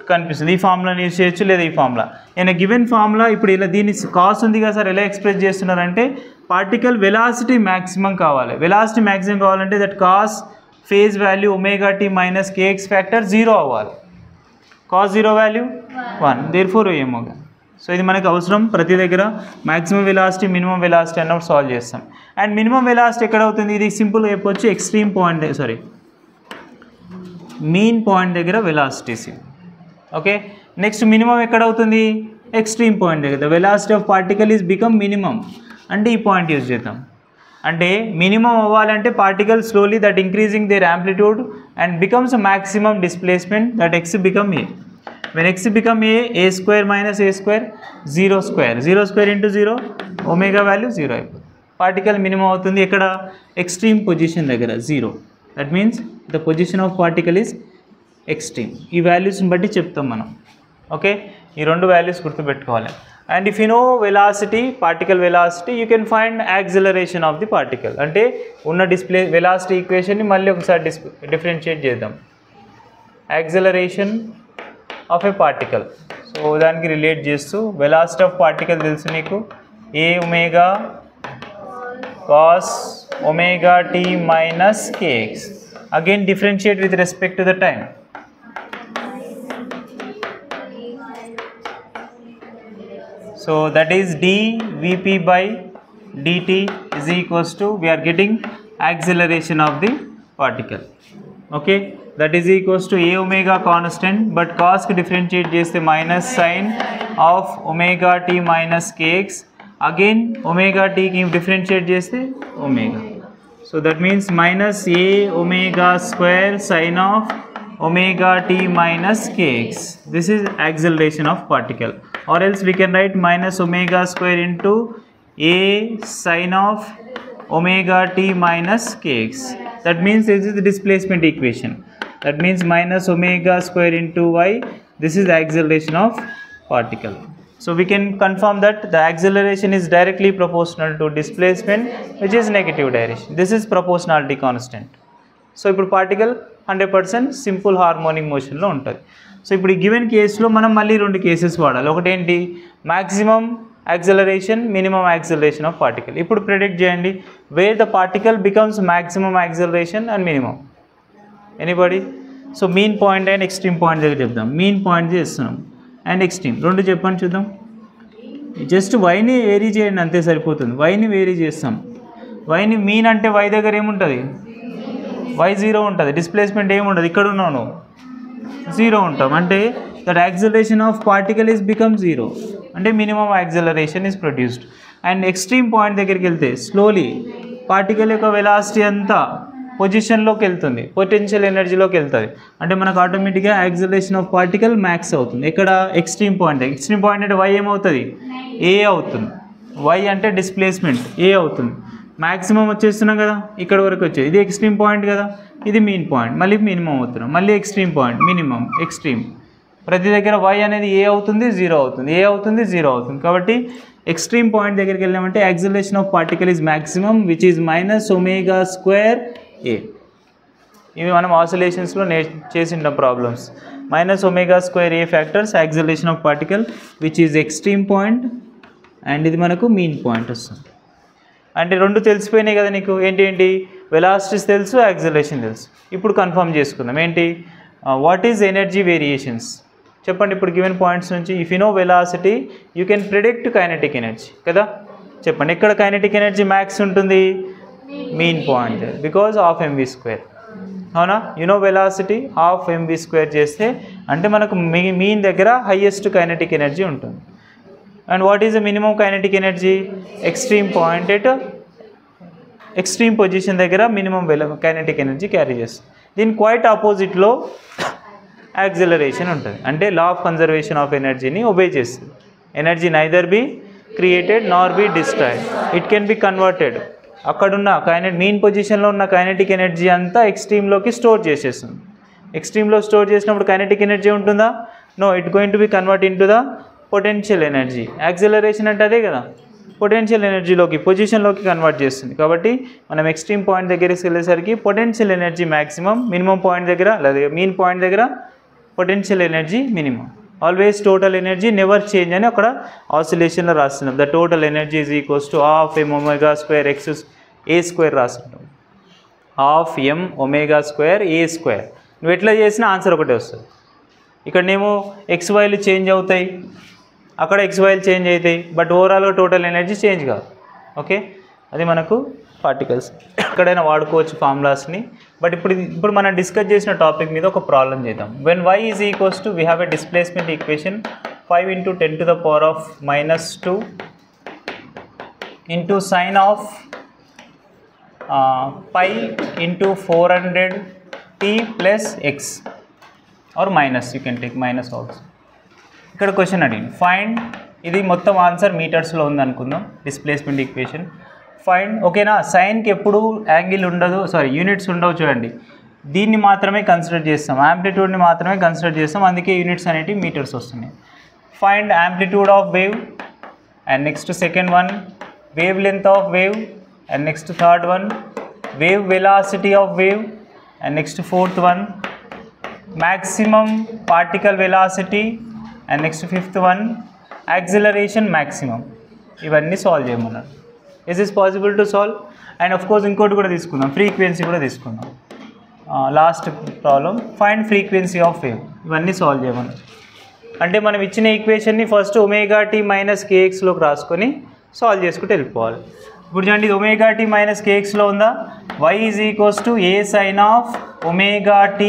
కనిపిస్తుంది. ఈ ఫార్ములాని యూజ్ చేయొచ్చు, లేదా ఈ ఫార్ములా. ఏమైనా గివెన్ ఫార్ములా ఇప్పుడు ఇలా దీని కాస్ ఉంది కదా సార్, ఎలా ఎక్స్ప్రెస్ చేస్తున్నారంటే పార్టికల్ వెలాసిటీ మ్యాక్సిమం కావాలి. వెలాసిటీ మ్యాక్సిమం కావాలంటే that cos phase value omega t minus k x factor 0 అవ్వాలి. Cos 0 value 1, therefore a omega. So ఇది మనకు అవసరం ప్రతి దగ్గర. మ్యాక్సిమం వెలాసిటీ, మినిమం వెలాసిటీ అన్నప్పుడు సాల్వ్ చేస్తాం. అండ్ మినిమం వెలాసిటీ ఎక్కడ అవుతుంది? ఇది సింపుల్గా చెప్పొచ్చు, ఎక్స్ట్రీమ్ పాయింట్ మీన్ పాయింట్ దగ్గర వెలాసిటీస్. ఓకే, నెక్స్ట్ మినిమం ఎక్కడ అవుతుంది? ఎక్స్ట్రీమ్ పాయింట్ దగ్గర. The velocity of particle is become minimum అంటే ఈ పాయింట్ యూజ్ చేద్దాం. అంటే మినిమం అవ్వాలంటే particle slowly that increasing their amplitude and becomes maximum displacement that X become A. When x become a square minus a square 0 square, 0 square into 0 omega value 0 అయిపోతుంది. Particle minimum అవుతుంది ఎక్కడ? Extreme position దగ్గర 0. That means the position of particle is extreme. ఈ వాల్యూస్ని బట్టి చెప్తాం మనం. Okay, ఈ రెండు వాల్యూస్ గుర్తుపెట్టుకోవాలి. And if you know velocity, particle velocity, you can find acceleration of the particle. అంటే ఉన్న డిస్ప్లే వెలాసిటీ ఈక్వేషన్ని మళ్ళీ ఒకసారి డిఫరెన్షియేట్ చేద్దాం. Acceleration of a particle. So దానికి రిలేట్ చేస్తూ వెలాసిటీ ఆఫ్ పార్టికల్ తెలుసు నీకు, a omega cos omega t minus k x. Again differentiate with respect to the time. So that is dVp by dt is equals to, we are getting acceleration of the particle. Okay, that is equals to a omega constant, but cos ki differentiate cheste minus sin of omega t minus kx. Again omega t ki differentiate cheste omega. So that means minus a omega square sin of omega t minus kx. This is acceleration of particle. Or else we can write minus omega square into a sin of omega t minus kx. That means this is the displacement equation. That means minus omega square into y. This is the acceleration of particle. So we can confirm that the acceleration is directly proportional to displacement, which is negative direction. This is proportionality constant. So ఇప్పుడు particle 100% simple harmonic మోషన్లో ఉంటుంది. So ఇప్పుడు ఈ given కేసులో మనం మళ్ళీ రెండు cases వాడాలి. ఒకటి ఏంటి? Maximum acceleration, minimum acceleration of particle. ఇప్పుడు ప్రెడిక్ట్ చేయండి wear the particle becomes maximum acceleration and minimum. Anybody? So mean point and extreme point దగ్గర చెప్దాం. మీన్ పాయింట్ చేస్తున్నాం అండ్ ఎక్స్ట్రీమ్ రెండు చెప్పండి చూద్దాం. జస్ట్ వైని వేరీ చేయండి అంతే సరిపోతుంది. వైని వేరీ చేస్తాం. వైని మీన్ అంటే వై దగ్గర ఏముంటుంది? y0 ఉంటుంది. డిస్ప్లేస్మెంట్ ఏముండదు. ఇక్కడ ఉన్నాను 0 ఉంటాం. అంటే that acceleration of particle is become 0. అంటే minimum acceleration is produced. And extreme point దగ్గరికి వెళ్తే స్లోలీ పార్టికల్ యొక్క వెలాసిటీ అంతా పొజిషన్లోకి వెళ్తుంది, పొటెన్షియల్ ఎనర్జీలోకి వెళ్తుంది. అంటే మనకు ఆటోమేటిక్గా యాక్సిలరేషన్ ఆఫ్ పార్టికల్ మ్యాక్స్ అవుతుంది. ఇక్కడ ఎక్స్ట్రీమ్ పాయింట్. ఎక్స్ట్రీమ్ పాయింట్ అంటే y ఏమవుతుంది? a అవుతుంది. y అంటే డిస్ప్లేస్మెంట్ a అవుతుంది. మ్యాక్సిమం వచ్చేస్తున్నాం కదా, ఇక్కడ వరకు వచ్చేది. ఇది ఎక్స్ట్రీమ్ పాయింట్ కదా, ఇది మీన్ పాయింట్. మళ్ళీ మినిమం అవుతున్నాం, మళ్ళీ ఎక్స్ట్రీమ్ పాయింట్, మినిమం, ఎక్స్ట్రీమ్. ప్రతి దగ్గర y అనేది a అవుతుంది, 0 అవుతుంది, a అవుతుంది, 0 అవుతుంది. కాబట్టి ఎక్స్ట్రీమ్ పాయింట్ దగ్గరికి వెళ్ళామంటే acceleration of particle is maximum, which is minus omega square a. ఇవి మనం ఆసిలేషన్స్లో చేసిన problems. Minus omega square a factors acceleration of particle which is extreme point, and ఇది మనకు మీన్ పాయింట్ వస్తుంది. అంటే రెండు తెలిసిపోయినాయి కదా నీకు. ఏంటి? వెలాసిటీస్ తెలుసు, యాక్సిలరేషన్ తెలుసు. ఇప్పుడు కన్ఫర్మ్ చేసుకుందాం. ఏంటి? వాట్ ఈజ్ ఎనర్జీ వేరియేషన్స్ చెప్పండి. ఇప్పుడు గివెన్ పాయింట్స్ నుంచి if you know velocity you can predict kinetic energy కదా. చెప్పండి ఎక్కడ కైనెటిక్ ఎనర్జీ మ్యాక్స్ ఉంటుంది? Mean point, because half mv square. అవునా? You know velocity half mv square చేస్తే అంటే మనకు మీన్ దగ్గర హైయెస్ట్ కైనెటిక్ ఎనర్జీ ఉంటుంది. And what is the minimum kinetic energy? Extreme point at extreme position దగ్గర మినిమం కైనెటిక్ ఎనర్జీ క్యారీ చేస్తుంది. దీని quite ఆపోజిట్లో యాక్సిలరేషన్ ఉంటుంది. అంటే లా ఆఫ్ కన్జర్వేషన్ ఆఫ్ ఎనర్జీని ఒబే చేస్తుంది. Energy neither be created nor be destroyed, it can be converted. అక్కడున్న mean పొజిషన్లో ఉన్న కైనెటిక్ ఎనర్జీ అంతా ఎక్స్ట్రీమ్లోకి స్టోర్ చేసేస్తుంది. ఎక్స్ట్రీమ్లో స్టోర్ చేసినప్పుడు కైనెటిక్ ఎనర్జీ ఉంటుందా? No, it going to be convert into the potential energy. Acceleration అంటే అదే కదా. పొటెన్షియల్ ఎనర్జీలోకి పొజిషన్లోకి కన్వర్ట్ చేస్తుంది. కాబట్టి మనం ఎక్స్ట్రీమ్ పాయింట్ దగ్గరికి వెళ్ళేసరికి potential energy maximum, minimum point దగ్గర లేదా మీన్ పాయింట్ దగ్గర potential energy minimum. Always total energy never change అని అక్కడ ఆసిలేషన్లో రాస్తున్నాం. The total energy is equals to ½ m² x a² రాస్తున్నాం. ½ m² a². నువ్వు ఎట్లా చేసినా ఆన్సర్ ఒకటే వస్తుంది. ఇక్కడనేమో XYలు చేంజ్ అవుతాయి, అక్కడ XYలు చేంజ్ అవుతాయి, బట్ ఓవరాల్గా టోటల్ ఎనర్జీ చేంజ్ కాదు. ఓకే, అది మనకు పార్టికల్స్ ఎక్కడైనా వాడుకోవచ్చు ఫార్ములాస్ని. బట్ ఇప్పుడు మనం డిస్కస్ చేసిన టాపిక్ మీద ఒక ప్రాబ్లం చేద్దాం. When y is equals to we have a displacement equation 5 × 10⁻⁻² into sine of π × 400t + x or minus, you can take minus also. ఇక్కడ క్వశ్చన్ అడిగింది ఫైండ్, ఇది మొత్తం ఆన్సర్ మీటర్స్లో ఉంది అనుకుందాం. డిస్ప్లేస్మెంట్ ఈక్వేషన్ ఫైండ్, ఓకేనా. సైన్కి ఎప్పుడు యాంగిల్ ఉండదు, యూనిట్స్ ఉండవు చూడండి. దీన్ని మాత్రమే కన్సిడర్ చేస్తాం, యాంప్లిట్యూడ్ని మాత్రమే కన్సిడర్ చేస్తాం, అందుకే యూనిట్స్ అనేవి మీటర్స్ వస్తున్నాయి. Find amplitude of wave, and next second one wave length of wave, and next third one wave velocity of wave, and next fourth one maximum particle velocity, and next fifth one acceleration maximum. ఇవన్నీ solve చేయమన్నారు. Is is possible to solve? And of course ఇంకోటి కూడా తీసుకుందాం, frequency కూడా తీసుకుందాం. Last problem find frequency of wave. ఇవన్నీ solve చేయమన్నారు. అంటే మనం ఇచ్చిన ఈక్వేషన్ని ఫస్ట్ ωt - kxలోకి రాసుకొని సాల్వ్ చేసుకుంటూ వెళ్ళిపోవాలి. ఇప్పుడు చూడండి, ఇది ωt - kxలో ఉందా, y is equals to a sin of ωt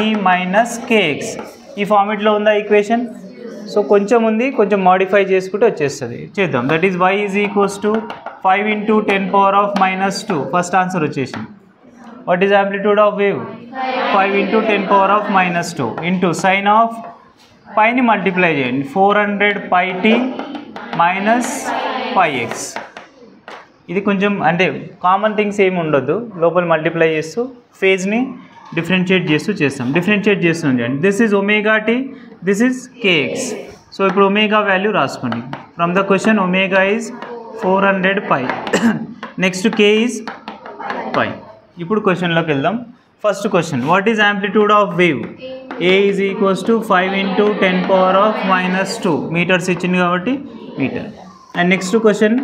- kx. ఈ ఫార్మెట్లో ఉందా ఈక్వేషన్? సో కొంచెం ఉంది, కొంచెం మాడిఫై చేసుకుంటూ వచ్చేస్తుంది. చేద్దాం. That is y is equals to 5 × 10⁻⁻². First answer వచ్చేసింది. What is amplitude of wave? 5 × 10⁻⁻² into sine of పైని మల్టిప్లై చేయండి, 400πt - πx. ఇది కొంచెం అంటే కామన్ థింగ్స్ ఏమి ఉండొద్దు, లోపల మల్టిప్లై చేస్తూ ఫేజ్ని డిఫరెన్షియేట్ చేస్తూ చేస్తాం. డిఫరెన్షియేట్ చేస్తుంది అండి. This is ωt, this is kx. So ఇప్పుడు ఒమేగా వాల్యూ రాసుకోండి. From the question omega is 400π, next k is π. ఇప్పుడు క్వశ్చన్లోకి వెళ్దాం. First question, what is amplitude of wave? a is equals to 5 × 10⁻⁻². Metres ఇచ్చింది కాబట్టి metre. And next question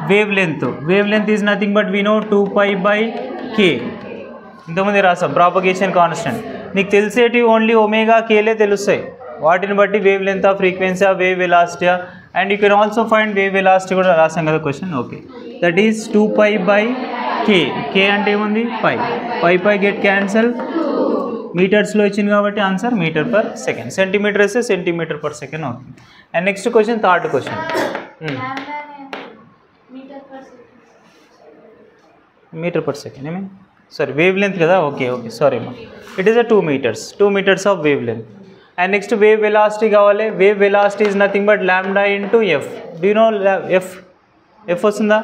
wave length is nothing but we know 2π/k. ఇంతకుముందు రాసాం propagation constant. నీకు తెలిసేటివి only omega Cayley తెలుస్తాయి, వాటిని బట్టి wave length, frequency, wave velocity, and you can also find wave velocity కూడా రాసాం కదా question. Okay, that is 2π/k. k అంటే ఏముంది? π గెట్ క్యాన్సల్, మీటర్స్లో ఇచ్చింది కాబట్టి answer metre per second. Centimetre వేస్తే సెంటీమీటర్ పర్ సెకండ్ అవుతుంది. And next question, third question, metre per second. ఏమి వేవ్ లెంత్ కదా. ఓకే, సారీ అమ్మా, it is 2 meters, 2 meters of wavelength. And next wave velocity కావాలి. Wave velocity is nothing but λ × f. Do you know f వస్తుందా?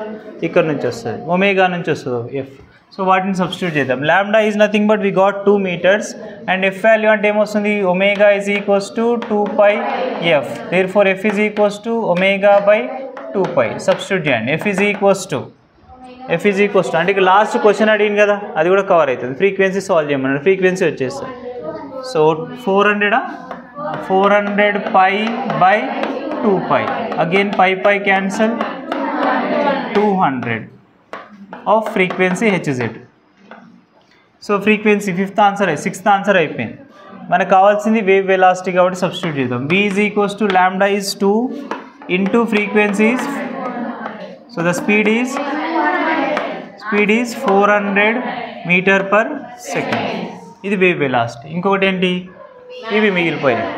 ఇక్కడ నుంచి వస్తుంది, omega నుంచి వస్తుంది f. సో వాటిని సబ్స్టిట్యూట్ చేద్దాం. λ is nothing but we got 2 meters, and f value అంటే ఏమొస్తుంది? Omega is equals to 2πf. Therefore f is equals to ω/2π. Substitute చేయండి. f ఈజ్ ఈక్వల్స్ టు అంటే ఇక లాస్ట్ క్వశ్చన్ అడిగింది కదా, అది కూడా కవర్ అవుతుంది. ఫ్రీక్వెన్సీ సాల్వ్ చేయమన్నాడు, ఫ్రీక్వెన్సీ వచ్చేస్తుంది. So 400π/2π. Again π cancel, 200 of frequency hz. So frequency sixth answer అయిపోయింది. మనకు కావాల్సింది వేవ్ వెలాసిటీ కాబట్టి సబ్స్టిట్యూట్ చేద్దాం. v is equals to λ is 2 into frequencies. So the speed is 400 m/s. ఇది వేవ్ వెలాసిటీ. ఇంకొకటి ఏంటి? ఇవి మిగిలిపోయినాయి.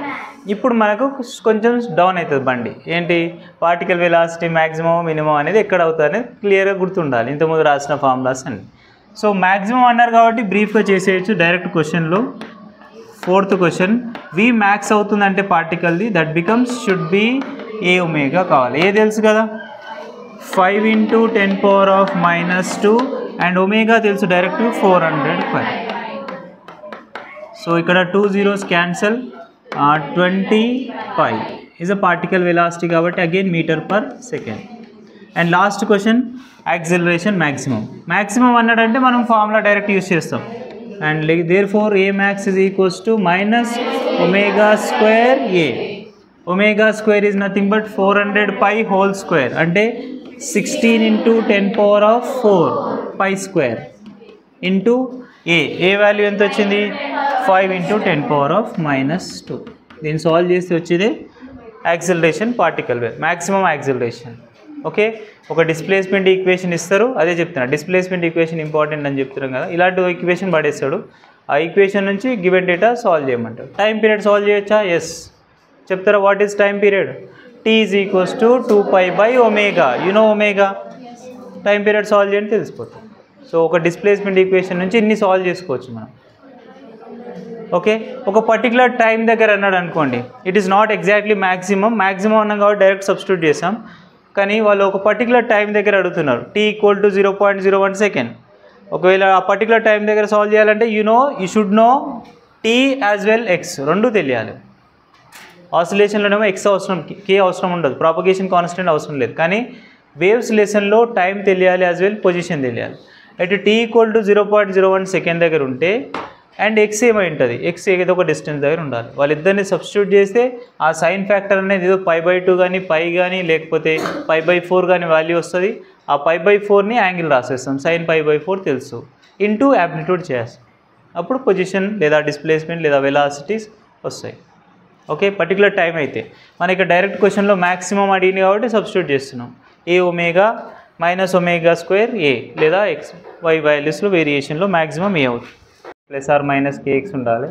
ఇప్పుడు మనకు కొంచెం డౌన్ అవుతుంది బండి. ఏంటి? పార్టికల్ వెలాసిటీ మ్యాక్సిమం, మినిమం అనేది ఎక్కడ అవుతుంది అనేది క్లియర్గా గుర్తుండాలి, ఇంతకుముందు రాసిన ఫార్ములాస్ అన్ని. సో మ్యాక్సిమం అన్నారు కాబట్టి బ్రీఫ్గా చేసేయచ్చు డైరెక్ట్ క్వశ్చన్లో. ఫోర్త్ క్వశ్చన్, v మ్యాక్స్ అవుతుందంటే పార్టికల్ది, that becomes should be a omega కావాలి. ఏ తెలుసు కదా, 5 × 10⁻⁻² అండ్ ఒమేగా తెలుసు డైరెక్ట్ 400π. సో ఇక్కడ 2 zeros cancel, 20π is a particle velocity కాబట్టి again metre per second. And last question acceleration maximum. Maximum అన్నాడంటే మనం ఫార్ములా డైరెక్ట్ యూస్ చేస్తాం. And therefore A max is equals to minus omega square A. Omega square is nothing but 400 pi whole square, అంటే 16 into 10⁴ పై square into ఏ value ఎంత వచ్చింది 5 into 10⁻⁻². దీన్ని solve చేస్తే వచ్చేది acceleration particle wave, maximum acceleration. Okay, ఒక displacement equation ఇస్తారు, అదే చెప్తున్నా డిస్ప్లేస్మెంట్ ఈక్వేషన్ ఇంపార్టెంట్ అని చెప్తున్నాం కదా. ఇలాంటి ఈక్వేషన్ పడేస్తాడు, ఆ ఈక్వేషన్ నుంచి గివెన్ డేటా సాల్వ్ చేయమంటాడు. టైం పీరియడ్ సాల్వ్ చేయొచ్చా? ఎస్. చెప్తారా what is time period? t is equals to 2π/ఒమేగా. You know omega. Time period solve చేయండి తెలిసిపోతుంది. సో ఒక డిస్ప్లేస్మెంట్ ఈక్వేషన్ నుంచి ఇన్ని సాల్వ్ చేసుకోవచ్చు మనం. ఓకే, ఒక పర్టికులర్ టైం దగ్గర అన్నాడు అనుకోండి, it is not exactly maximum అన్నాం కాబట్టి డైరెక్ట్ సబ్స్టిట్యూట్ చేసాం. కానీ వాళ్ళు ఒక పర్టికులర్ టైం దగ్గర అడుగుతున్నారు, t = 0.01 సెకండ్. ఒకవేళ ఆ పర్టికులర్ టైం దగ్గర సాల్వ్ చేయాలంటే you should know t as well x, రెండు తెలియాలి. ఆసిలేషన్లోనేమో x అవసరం, k అవసరం ఉండదు, ప్రాపగేషన్ కాన్స్టెంట్ అవసరం లేదు. కానీ వేవ్స్ లెసన్లో టైం తెలియాలి యాజ్ వెల్ పొజిషన్ తెలియాలి. అయితే t = 0.01 సెకండ్ దగ్గర ఉంటే అండ్ x ఏమై ఉంటుంది, x ఏదో ఒక డిస్టెన్స్ దగ్గర ఉండాలి. వాళ్ళిద్దరిని సబ్స్టిట్యూట్ చేస్తే ఆ సైన్ ఫ్యాక్టర్ అనేది ఏదో π/2 కానీ π కానీ లేకపోతే π/4 కానీ వాల్యూ వస్తుంది. ఆ π/4ని యాంగిల్ రాసేస్తాం, sin π/4 తెలుసు, ఇంటూ యాంప్లిట్యూడ్ చేస్తాం. అప్పుడు పొజిషన్ లేదా డిస్ప్లేస్మెంట్ లేదా వెలాసిటీస్ వస్తాయి. ఓకే, పర్టికులర్ టైం అయితే మనకి డైరెక్ట్ క్వశ్చన్లో మ్యాక్సిమం అడిగింది కాబట్టి సబ్స్టిట్యూట్ చేస్తున్నాం. ఏ ఒమేగా మైనస్ ఒమేగా స్క్వేర్ ఏ లేదా ఎక్స్ వై వాల్యూస్లో వేరియేషన్లో మ్యాక్సిమం ఏ అవుతుంది, ± kx ఉండాలి.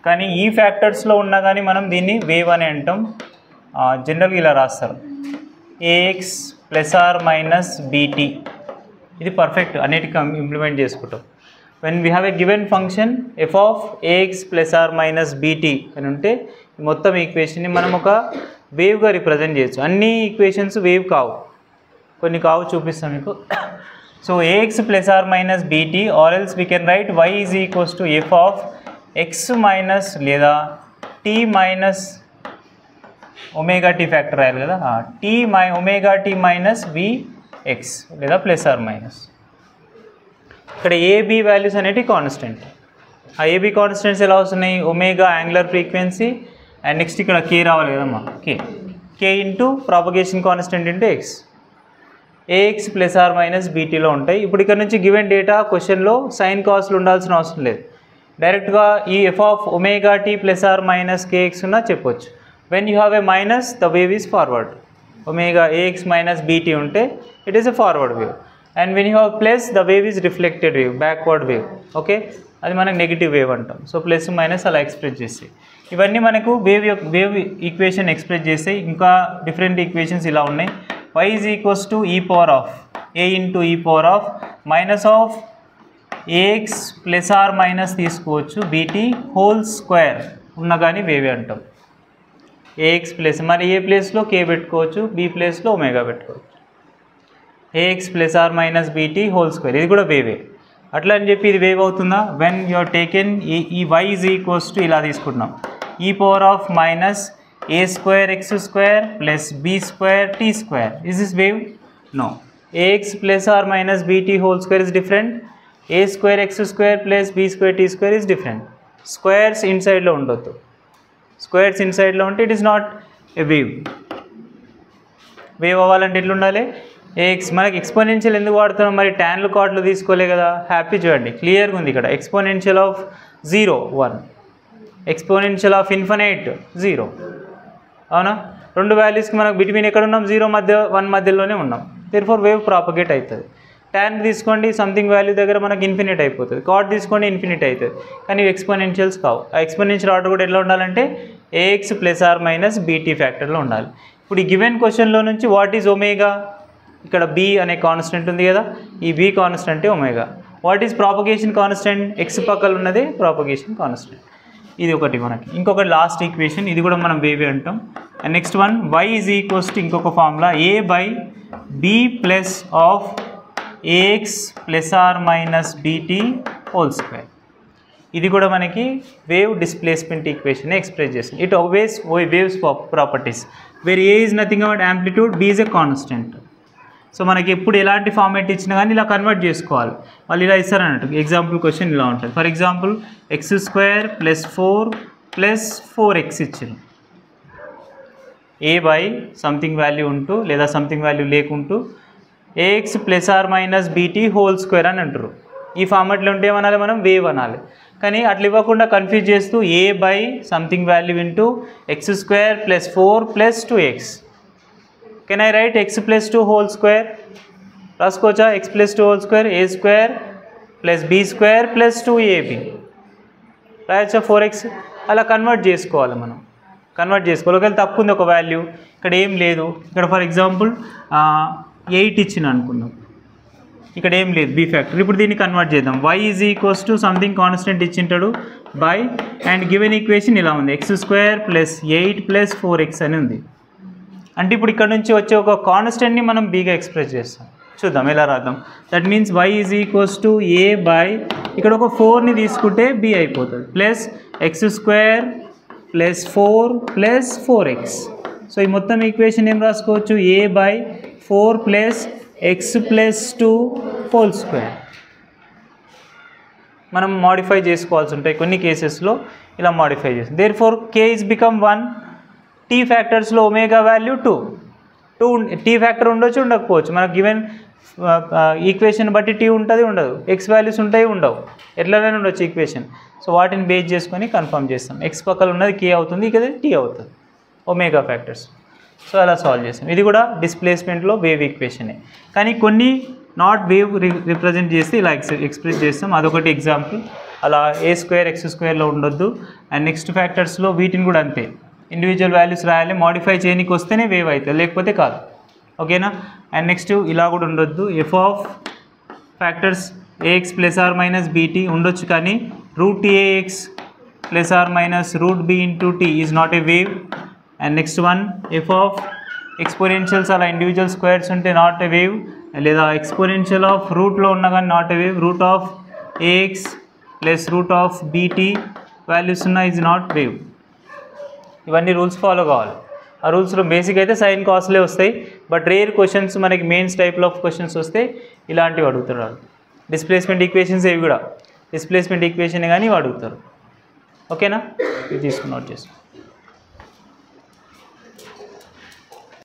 కానీ ఈ ఫ్యాక్టర్స్లో ఉన్నా కానీ మనం దీన్ని వేవ్ అని అంటాం. జనరల్గా ఇలా రాస్తారు, ax ± bt. ఇది పర్ఫెక్ట్, అన్నిటికీ ఇంప్లిమెంట్ చేసుకుంటాం. When we have a given function f of ax ± bt అని ఉంటే మొత్తం ఈక్వేషన్ని మనం ఒక వేవ్గా రిప్రజెంట్ చేయొచ్చు. అన్ని ఈక్వేషన్స్ వేవ్ కావు, కొన్ని కావు, చూపిస్తాం మీకు. So ax ± bt or else we can write y is equals to f of x minus లేదా t minus omega t factor రాయాలి కదా, ఒమేగా t మైనస్ vx లేదా ±. ఇక్కడ ఏబి వాల్యూస్ అనేవి కాన్స్టెంట్. ఆ ఏబి కాన్స్టెంట్స్ ఎలా వస్తున్నాయి, omega angular frequency and next ఇక్కడ k రావాలి కదమ్మా, k into propagation constant into X. ax ± btలో ఉంటాయి. ఇప్పుడు ఇక్కడ నుంచి గివెన్ డేటా క్వశ్చన్లో సైన్ కాస్ట్లు ఉండాల్సిన అవసరం లేదు, డైరెక్ట్గా ఈ f of omega t ± kx ఉన్నా చెప్పొచ్చు. When you have a minus the wave is forward. Omega ax - bt ఉంటే it is a forward wave. And when you have plus the wave is reflected wave, backward wave. Okay, అది మనకు negative wave అంటాం. So plus minus అలా express చేస్తాయి. ఇవన్నీ మనకు wave equation express చేస్తాయి. ఇంకా డిఫరెంట్ ఈక్వేషన్స్ ఇలా ఉన్నాయి. y is equals to e power of a into e power of minus of ax ± తీసుకోవచ్చు bt హోల్ స్క్వేర్ ఉన్న కానీ వేవే అంటాం. ax ప్లస్ మరి ఏ ప్లేస్లో k పెట్టుకోవచ్చు, b ప్లేస్లో ఒమేగా పెట్టుకోవచ్చు. ax ± bt హోల్ స్క్వేర్, ఇది కూడా వేవే. అట్లా అని చెప్పి ఇది వేవ్ అవుతుందా? వెన్ యు ఆర్ టేకెన్ ఈ y is equals to ఇలా తీసుకుంటున్నాం, e power of minus a² x² plus b² t². Is this wave? No. ax ± bt whole square is different. a² x² plus b² t² is different. Squares inside lo undottu. Squares inside lo unte it is not a wave. Wave అవ్వాలంటే ఎట్లా ఉండాలి? ax మనకి exponential ఎందుకు వాడుతున్నాం, మరి ట్యాన్లు కాట్లు తీసుకోలే కదా. Happy చూడండి, క్లియర్గా ఉంది ఇక్కడ. Exponential of 0 1, exponential of infinite 0. అవునా, రెండు వాల్యూస్కి మనకు బిట్వీన్ ఎక్కడ ఉన్నాం, 0 మధ్య 1 మధ్యలోనే ఉన్నాం. దేర్ఫోర్ వేవ్ ప్రాపగేట్ అవుతుంది. ట్యాన్ తీసుకోండి, సంథింగ్ వాల్యూ దగ్గర మనకి ఇన్ఫినిట్ అయిపోతుంది. కాట్ తీసుకోండి, ఇన్ఫినిట్ అవుతుంది. కానీ ఇవి ఎక్స్పోనెన్షియల్స్ కావు. ఆ ఎక్స్పోనెన్షియల్ ఆర్డర్ కూడా ఎట్లా ఉండాలంటే ax ± bt ఫ్యాక్టర్లో ఉండాలి. ఇప్పుడు ఈ గివెన్ క్వశ్చన్లో నుంచి వాట్ ఈజ్ ఒమేగా, ఇక్కడ b అనే కాన్స్టెంట్ ఉంది కదా, ఈ b కాన్స్టెంటే omega. What is propagation constant, x పక్కన ఉన్నది ప్రాపగేషన్ కాన్స్టెంట్. ఇది ఒకటి మనకి. ఇంకొకటి లాస్ట్ ఈక్వేషన్, ఇది కూడా మనం వేవే అంటాం. And next one y is equals to ఇంకొక formula a/b plus of ax ± bt whole square. ఇది కూడా మనకి వేవ్ డిస్ప్లేస్మెంట్ ఈక్వేషన్ ఎక్స్ప్రెస్ చేస్తుంది. It always waves properties where a is nothing but amplitude, b is a constant. So మనకి ఎప్పుడు ఎలాంటి format ఇచ్చినా కానీ ఇలా కన్వర్ట్ చేసుకోవాలి. వాళ్ళు ఇలా ఇస్తారు అన్నట్టు. ఎగ్జాంపుల్ క్వశ్చన్ ఇలా ఉంటుంది. ఫర్ ఎగ్జాంపుల్ x² + 4 + 4x ఇచ్చింది. a బై సంథింగ్ వాల్యూ ఉంటూ లేదా సంథింగ్ వాల్యూ లేకుంటూ ax ± bt హోల్² అని అంటారు. ఈ ఫార్మాట్లో ఉంటే ఏమనాలి మనం వేవ్ అనాలి. కానీ అట్లా ఇవ్వకుండా కన్ఫ్యూజ్ చేస్తూ a by something value into x² + 4 + 2x. Can I right x + 2 హోల్² రాసుకోవచ్చా? x + 2 హోల్² a² + b² + 2ab రాయచ్చా? 4x అలా కన్వర్ట్ చేసుకోవాలి మనం. కన్వర్ట్ చేసుకోవాలి. ఒకవేళ తక్కువ ఉంది ఒక వాల్యూ, ఇక్కడ ఏం లేదు, ఇక్కడ ఫర్ ఎగ్జాంపుల్ 8 ఇచ్చిన అనుకుందాం, ఇక్కడ ఏం లేదు బీ ఫ్యాక్టర్. ఇప్పుడు దీన్ని కన్వర్ట్ చేద్దాం. y = సంథింగ్ కాన్స్టెంట్ ఇచ్చింటాడు బై అండ్ గివెన్ ఈక్వేషన్ ఇలా ఉంది x² + 8 + 4x అని ఉంది. అంటే ఇప్పుడు ఇక్కడ నుంచి వచ్చే ఒక కాన్స్టెంట్ని మనం బీగా ఎక్స్ప్రెస్ చేస్తాం. చూద్దాం ఎలా రాద్దాం. That means y = a by ఇక్కడ ఒక 4ని తీసుకుంటే b అయిపోతుంది ప్లస్ x² + 4 + 4x. సో ఈ మొత్తం ఈక్వేషన్ ఏం రాసుకోవచ్చు? a by 4 + x + 2 whole. మనం మాడిఫై చేసుకోవాల్సి ఉంటాయి కొన్ని కేసెస్లో, ఇలా మాడిఫై చేస్తాం. Therefore k is become 1. t ఫ్యాక్టర్స్లో ఒమేగా వాల్యూ 2 t ఫ్యాక్టర్ ఉండొచ్చు ఉండకపోవచ్చు. మనకు గివెన్ ఈక్వేషన్ బట్టి t ఉంటుంది ఉండదు, x వాల్యూస్ ఉంటాయి ఉండవు, ఎట్లనే ఉండొచ్చు ఈక్వేషన్. సో వాటిని బేస్ చేసుకొని కన్ఫర్మ్ చేస్తాం. x పక్కన ఉన్నది k అవుతుంది, ఇక్కడ t అవుతుంది, ఒమేగా ఫ్యాక్టర్స్. సో అలా సాల్వ్ చేస్తాం. ఇది కూడా డిస్ప్లేస్మెంట్లో వేవ్ ఈక్వేషనే, కానీ కొన్ని నాట్ వేవ్ రిప్రజెంట్ చేస్తే ఇలా ఎక్స్ప్రెస్ చేస్తాం. అదొకటి ఎగ్జాంపుల్. అలా a² x²లో ఉండొద్దు. అండ్ నెక్స్ట్ ఫ్యాక్టర్స్లో వీటిని కూడా అంతే, ఇండివిజువల్ వాల్యూస్ రాయాలి. మాడిఫై చేయడానికి వస్తేనే వేవ్ అవుతుంది, లేకపోతే కాదు. ఓకేనా? అండ్ నెక్స్ట్ ఇలా కూడా ఉండొద్దు. f of factors ax ± bt ఉండొచ్చు, కానీ √ax ± √b × t is not a wave. And next one f of exponentials అలా ఇండివిజువల్ స్క్వేర్స్ ఉంటే నాట్ ఏ వేవ్, లేదా ఎక్స్పోనెన్షియల్ ఆఫ్ రూట్లో ఉన్నా కానీ not a wave. Root of ax + √bt values ఉన్న is not wave. ఇవన్నీ rules follow కావాలి. ఆ రూల్స్లో బేసిక్ అయితే సైన్ కాస్ట్లే వస్తాయి, బట్ రేర్ క్వశ్చన్స్ మనకి మెయిన్స్ టైప్లో ఆఫ్ క్వశ్చన్స్ వస్తే ఇలాంటివి అడుగుతారు. డిస్ప్లేస్మెంట్ ఈక్వేషన్స్ ఇవి కూడా డిస్ప్లేస్మెంట్ ఈక్వేషన్ కానీ అడుగుతారు. ఓకేనా? ఇది తీసుకుని నోట్ చేసుకోండి.